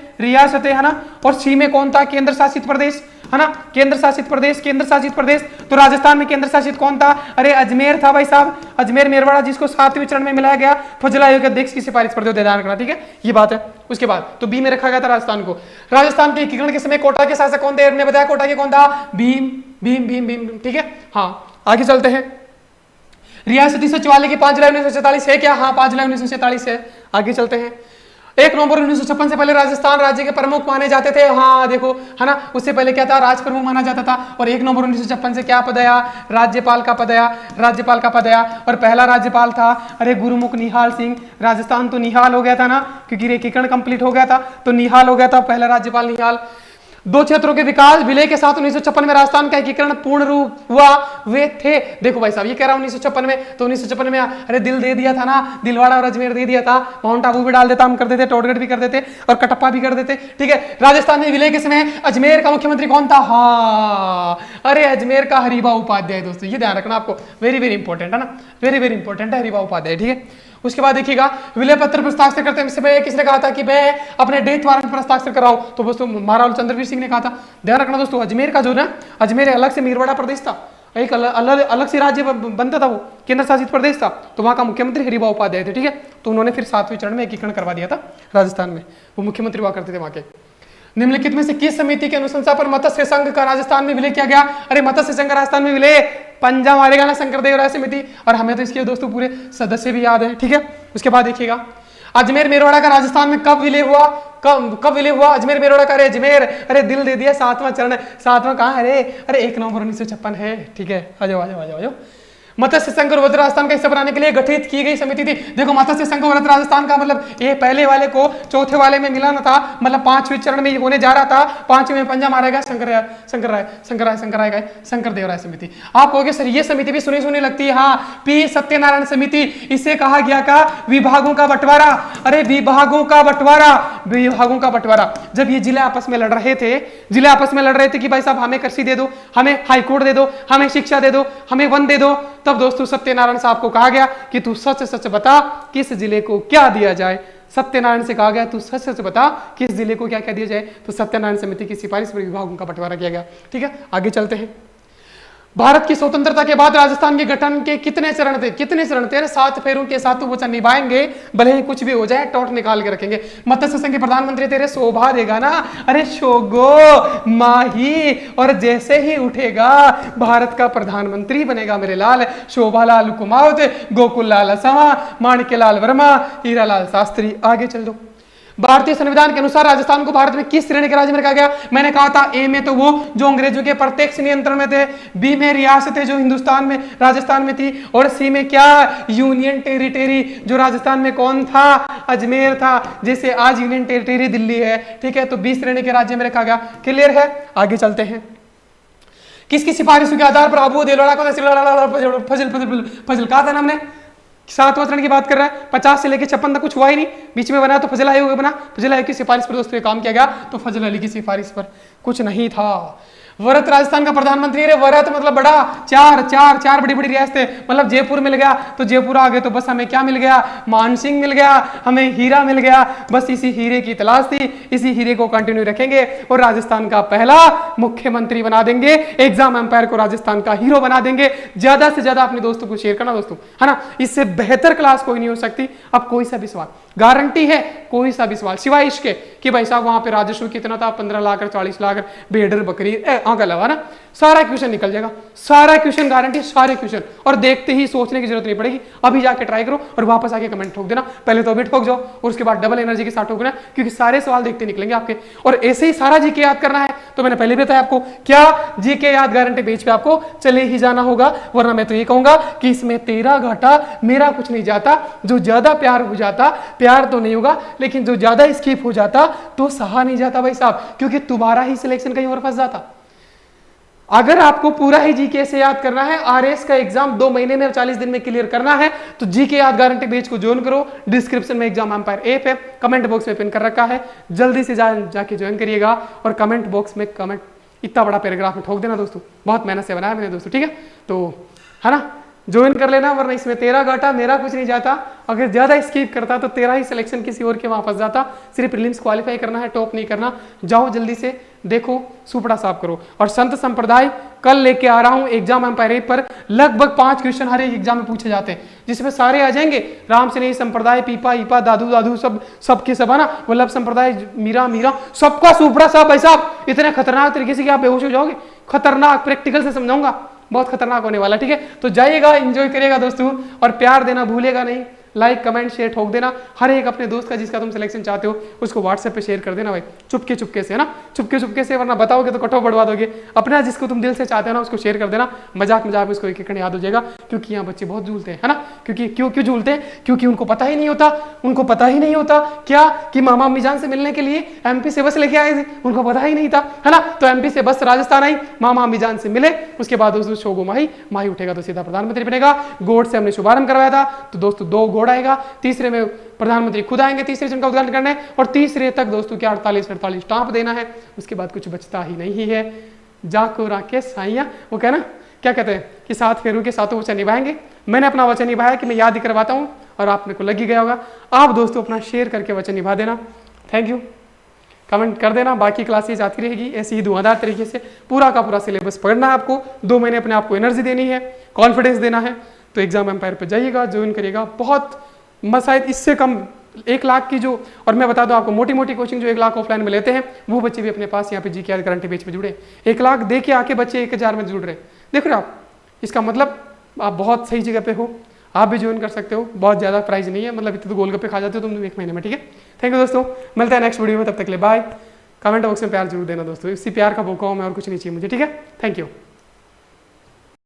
Speaker 1: है ना। और सी में कौन था, केंद्र शासित प्रदेश, है ना, केंद्र शासित प्रदेश। तो राजस्थान में केंद्र शासित कौन था, अरे अजमेर था भाई साहब, अजमेर मेरवाड़ा, जिसको 7वें चरण में मिलाया गया फजल आयोग के अध्यक्ष की सिफारिश पर, ध्यान रखना, ठीक है, ये बात है। उसके बाद तो बी में रखा गया था राजस्थान को। राजस्थान के एकीकरण के समय कोटा के शासक कौन थे, हमने बताया कोटा के कौन था, भीम, ठीक है। हाँ आगे चलते हैं। रियासती सचिवालय की 5 जुलाई 1947 है क्या, हाँ 5 जुलाई 1947 है। आगे चलते हैं। 1 नवंबर 1956 से पहले राजस्थान राज्य के प्रमुख माने जाते थे, हाँ देखो, है ना, उससे पहले क्या था, राज प्रमुख माना जाता था। और 1 नवंबर 1956 से क्या पद आया, राज्यपाल का पद आया। और पहला राज्यपाल था अरे गुरुमुख निहाल सिंह। राजस्थान तो निहाल हो गया था ना, क्योंकि एकीकरण कंप्लीट हो गया था, तो निहाल हो गया था, पहला राज्यपाल निहाल। 2 क्षेत्रों के विकास विलय के साथ 1956 में राजस्थान का एकीकरण पूर्ण रूप हुआ, वे थे, देखो भाई साहब ये कह रहा हूं 1956 में, तो 1956 में अरे दिल दे दिया था ना, दिलवाड़ा और अजमेर दे दिया था, माउंट आबू भी डाल देता, हम कर देते, टोटगढ़ भी कर देते और कटप्पा भी कर देते, ठीक है। राजस्थान में विलय के समय अजमेर का मुख्यमंत्री कौन था, हाँ अरे अजमेर का हरिभा उपाध्याय। दोस्तों ये ध्यान रखना आपको, वेरी वेरी इंपॉर्टेंट है ना, वेरी वेरी इंपॉर्टेंट है, हरिभा उपाध्याय, ठीक है। उसके बाद देखिएगा विलय पत्र पर हस्ताक्षर करते समय किसने कहा था कि मैं अपने डेथ वारंट पर हस्ताक्षर कर रहा हूं, तो दोस्तों महाराज चंद्रवीर सिंह ने कहा था। ध्यान रखना दोस्तों, अजमेर का जो ना, अजमेर अलग से मीरवाड़ा प्रदेश था, एक अलग से राज्य बनता था, वो केंद्र शासित प्रदेश था, तो वहां का मुख्यमंत्री हरिभाऊ उपाध्याय थे, ठीक है। तो उन्होंने फिर 7वें चरण में एकीकरण करवा दिया था राजस्थान में, वो मुख्यमंत्री हुआ करते थे वहां के। निम्नलिखित में से किस समिति की अनुशंसा पर मत्स्य संघ का राजस्थान में विलय किया गया? अरे मत्स्य संघ राजस्थान में विलय, पंजा मारेगा ना शंकरदेव राय समिति, और हमें तो इसके दोस्तों पूरे सदस्य भी याद है, ठीक है। उसके बाद देखिएगा अजमेर मेरवाड़ा का राजस्थान में कब विलय हुआ? कब विलय हुआ अजमेर मेरवाड़ा का? अरे अजमेर, अरे दिल दे दिया, 7वां चरण, 7वां कहाँ है? अरे 1 नवंबर 1956 है, ठीक है। आ जाओ आ जाओ आ जाओ आ जाओ। मत्स्य संघ और व्रत राजस्थान का हिस्सा बनाने के लिए गठित की गई समिति थी। देखो मत्स्य संघ और व्रत राजस्थान का मतलब ये पहले वाले को चौथे वाले में मिलाना था, मतलब 5वें चरण में होने जा रहा था, 5वें में पंजा मारेगा शंकरदेव राय समिति। आप कहोगे सर ये समिति भी सुनी सुनी लगती है, हाँ, पी सत्यनारायण समिति, इसे कहा गया का विभागों का बंटवारा। अरे विभागों का बंटवारा, विभागों का बंटवारा। जब ये जिले आपस में लड़ रहे थे कि भाई साहब हमें कृषि दे दो, हमें हाईकोर्ट दे दो, हमें शिक्षा दे दो, हमें वन दे दो, तब दोस्तों सत्यनारायण साहब को कहा गया कि तू सच सच बता किस जिले को क्या दिया जाए। सत्यनारायण से कहा गया तू सच सच बता किस जिले को क्या क्या दिया जाए, तो सत्यनारायण समिति की सिफारिश पर विभागों का बंटवारा किया गया, ठीक है। आगे चलते हैं। भारत की स्वतंत्रता के बाद राजस्थान के गठन के कितने चरण थे? 7 फेरों के 7 वचन निभाएंगे, भले ही कुछ भी हो जाए, टॉट निकाल के रखेंगे। मत्स्य संघ के प्रधानमंत्री तेरे शोभा देगा ना, अरे शोगो माही, और जैसे ही उठेगा भारत का प्रधानमंत्री बनेगा मेरे लाल, शोभा लाल कुमावत, गोकुल लाल असमा, माणिक्य लाल वर्मा, हीरा लाल शास्त्री। आगे चल दो। भारतीय संविधान के अनुसार राजस्थान को भारत में किस श्रेणी के राज्य में रखा गया? मैंने कहा था ए में तो वो जो अंग्रेजों के प्रत्यक्ष नियंत्रण में थे, बी में रियासतें जो हिंदुस्तान में राजस्थान में थी, और सी में क्या? यूनियन टेरिटरी, जो राजस्थान में कौन था? अजमेर था, जैसे आज यूनियन टेरिटरी दिल्ली है, ठीक है। तो 20 श्रेणी के राज्य में रखा गया, क्लियर है। आगे चलते हैं। किसकी सिफारिशों के आधार पर अबू देलवाड़ा को फजल कहा था ना हमने? 7वां चरण की बात कर रहा है, 50 से लेकर 56 तक कुछ हुआ ही नहीं, बीच में बना तो फजल आयोग बना, फजल आयोग की सिफारिश पर दोस्तों ये काम किया गया, तो फजल अली की सिफारिश पर कुछ नहीं था। वरत राजस्थान का प्रधानमंत्री, अरे वरत मतलब बड़ा, चार बड़ी बड़ी रियासतें, मतलब जयपुर मिल गया तो जयपुर आ गए, तो बस हमें क्या मिल गया? मानसिंह मिल गया, हमें हीरा मिल गया, बस इसी हीरे की तलाश थी, इसी हीरे को कंटिन्यू रखेंगे और राजस्थान का पहला मुख्यमंत्री बना देंगे, एग्जाम एम्पायर को राजस्थान का हीरो बना देंगे। ज्यादा से ज्यादा अपने दोस्तों को शेयर करना दोस्तों, है ना, इससे बेहतर क्लास कोई नहीं हो सकती। अब कोई सा भी सवाल, गारंटी है कोई सा भी सवाल, सिवाय इसके कि भाई साहब वहां पे राजस्व कितना था, 15 लाख 40 लाख, भेड़ बकरी आंकड़ा लगा ना, सारा क्वेश्चन निकल जाएगा, सारा क्वेश्चन गारंटी, सारे क्वेश्चन, और देखते ही सोचने की जरूरत नहीं पड़ेगी। अभी जाके ट्राई करो और वापस आके कमेंट ठोक देना, पहले तो अभी ठोक जाओ और उसके बाद डबल एनर्जी के साथ ठोकना, क्योंकि सारे सवाल देखते निकलेंगे आपके। और ऐसे ही सारा जीके याद करना है, तो मैंने पहले भी बताया आपको, क्या जीके याद गारंटी पेज पे आपको चले ही जाना होगा, वरना मैं तो ये कहूंगा कि इसमें तेरा घाटा मेरा कुछ नहीं जाता। जो ज्यादा प्यार हो जाता, प्यार तो नहीं होगा, लेकिन जो ज्यादा स्किप हो जाता तो सहा नहीं जाता भाई साहब, क्योंकि तुम्हारा ही सिलेक्शन कहीं और फंस जाता। अगर आपको पूरा ही जीके से याद करना है, आरएस का एग्जाम 2 महीने में 40 दिन में क्लियर करना है, तो जीके याद गारंटी पेज को ज्वाइन करो। डिस्क्रिप्शन में एग्जाम एम्पायर ऐप है, कमेंट बॉक्स में पिन कर रखा है, जल्दी से जाके ज्वाइन करिएगा और कमेंट बॉक्स में कमेंट इतना बड़ा पैराग्राफ में ठोक देना दोस्तों, बहुत मेहनत से बनाया मैंने दोस्तों, ठीक है। तो है ना, ज्वाइन कर लेना, वरना इसमें तेरा घाटा मेरा कुछ नहीं जाता। अगर ज्यादा स्किप करता तो तेरा ही सिलेक्शन किसी और के वहां फंस जाता। सिर्फ प्रीलिम्स क्वालिफाई करना है, टॉप नहीं करना। जाओ जल्दी से देखो, सुपड़ा साफ करो। और संत संप्रदाय कल लेके आ रहा हूं एग्जाम एम्पायर पर, लगभग 5 क्वेश्चन हर एक एग्जाम में पूछे जाते हैं, जिसमें सारे आ जाएंगे। राम से नहीं संप्रदाय, पीपा ईपा, दादू दादू, सबके सब है ना, वल्लभ संप्रदाय, मीरा सबका सुपड़ा साफ। भाई साहब इतने खतरनाक तरीके से कि आप बेहोश हो जाओगे, खतरनाक प्रैक्टिकल से समझाऊंगा, बहुत खतरनाक होने वाला, ठीक है। तो जाइएगा, एंजॉय करिएगा दोस्तों, और प्यार देना भूलेगा नहीं। लाइक कमेंट शेयर ठोक देना, हर एक अपने दोस्त का जिसका तुम सिलेक्शन चाहते हो उसको व्हाट्सएप पे शेयर कर देना भाई, चुपके से, है ना, चुपके से, वरना बताओगे तो कटऑफ बढ़वा दोगे। अपना जिसको तुम दिल से चाहते हो ना उसको शेयर कर देना, मजाक में उसको एक याद हो जाएगा। क्योंकि यहाँ बच्चे बहुत झूलते हैं, है ना, क्योंकि क्यों झूलते हैं? क्योंकि उनको पता ही नहीं होता, क्या कि मामा अम्मी जान से मिलने के लिए एमपी से बस लेके आए थे, उनको पता ही नहीं था, है ना। तो एमपी से बस राजस्थान आई, मामा अम्मी जान से मिले, उसके बाद दोस्तों शोगो माही उठेगा तो सीधा प्रधानमंत्री बनेगा। गोड से हमने शुभारंभ करवाया था, तो दोस्तों 2 गोड आएगा, तीसरे में प्रधानमंत्री खुद आएंगे तीसरे चरण का उद्घाटन करने, और तीसरे तक दोस्तों क्या 48 स्टाम्प देना है, उसके बाद कुछ बचता ही नहीं है। जाको राकेश साइया, वो कहना क्या कहते हैं कि 7 फेरों के 7 वचन निभाएंगे। मैंने अपना वचन निभाया कि मैं याद ही करवाता हूँ, और आपने को लग ही गया होगा। आप दोस्तों अपना शेयर करके वचन निभा देना। Thank you. कमेंट कर देना। बाकी क्लासेज आती रहेगी ऐसी ही धुआंधार तरीके से। पूरा का पूरा सिलेबस पढ़ना है आपको। 2 महीने अपने आप को एनर्जी देनी है, कॉन्फिडेंस देना है। तो एग्जाम एम्पायर पर जाइएगा, ज्वाइन करिएगा। बहुत शायद इससे कम 1 लाख की जो, और मैं बता दूं आपको, मोटी मोटी कोचिंग जो 1 लाख ऑफलाइन में लेते हैं वो बच्चे भी अपने पास यहाँ पे जीके करंट पेज पे जुड़े। 1 लाख दे के आके बच्चे 1000 में जुड़ रहे। देख रहे हो आप, इसका मतलब आप बहुत सही जगह पे हो। आप भी ज्वाइन कर सकते हो। बहुत ज़्यादा प्राइस नहीं है, मतलब इतने तो गोलगप्पे खा जाते हो तुम 1 महीने में। ठीक है, थैंक यू दोस्तों। मिलते हैं नेक्स्ट वीडियो में, तब तक के लिए बाय। कमेंट बॉक्स में प्यार जरूर देना दोस्तों, इसी प्यार का भूखा हूँ मैं, और कुछ नहीं चाहिए मुझे। ठीक है, थैंक यू।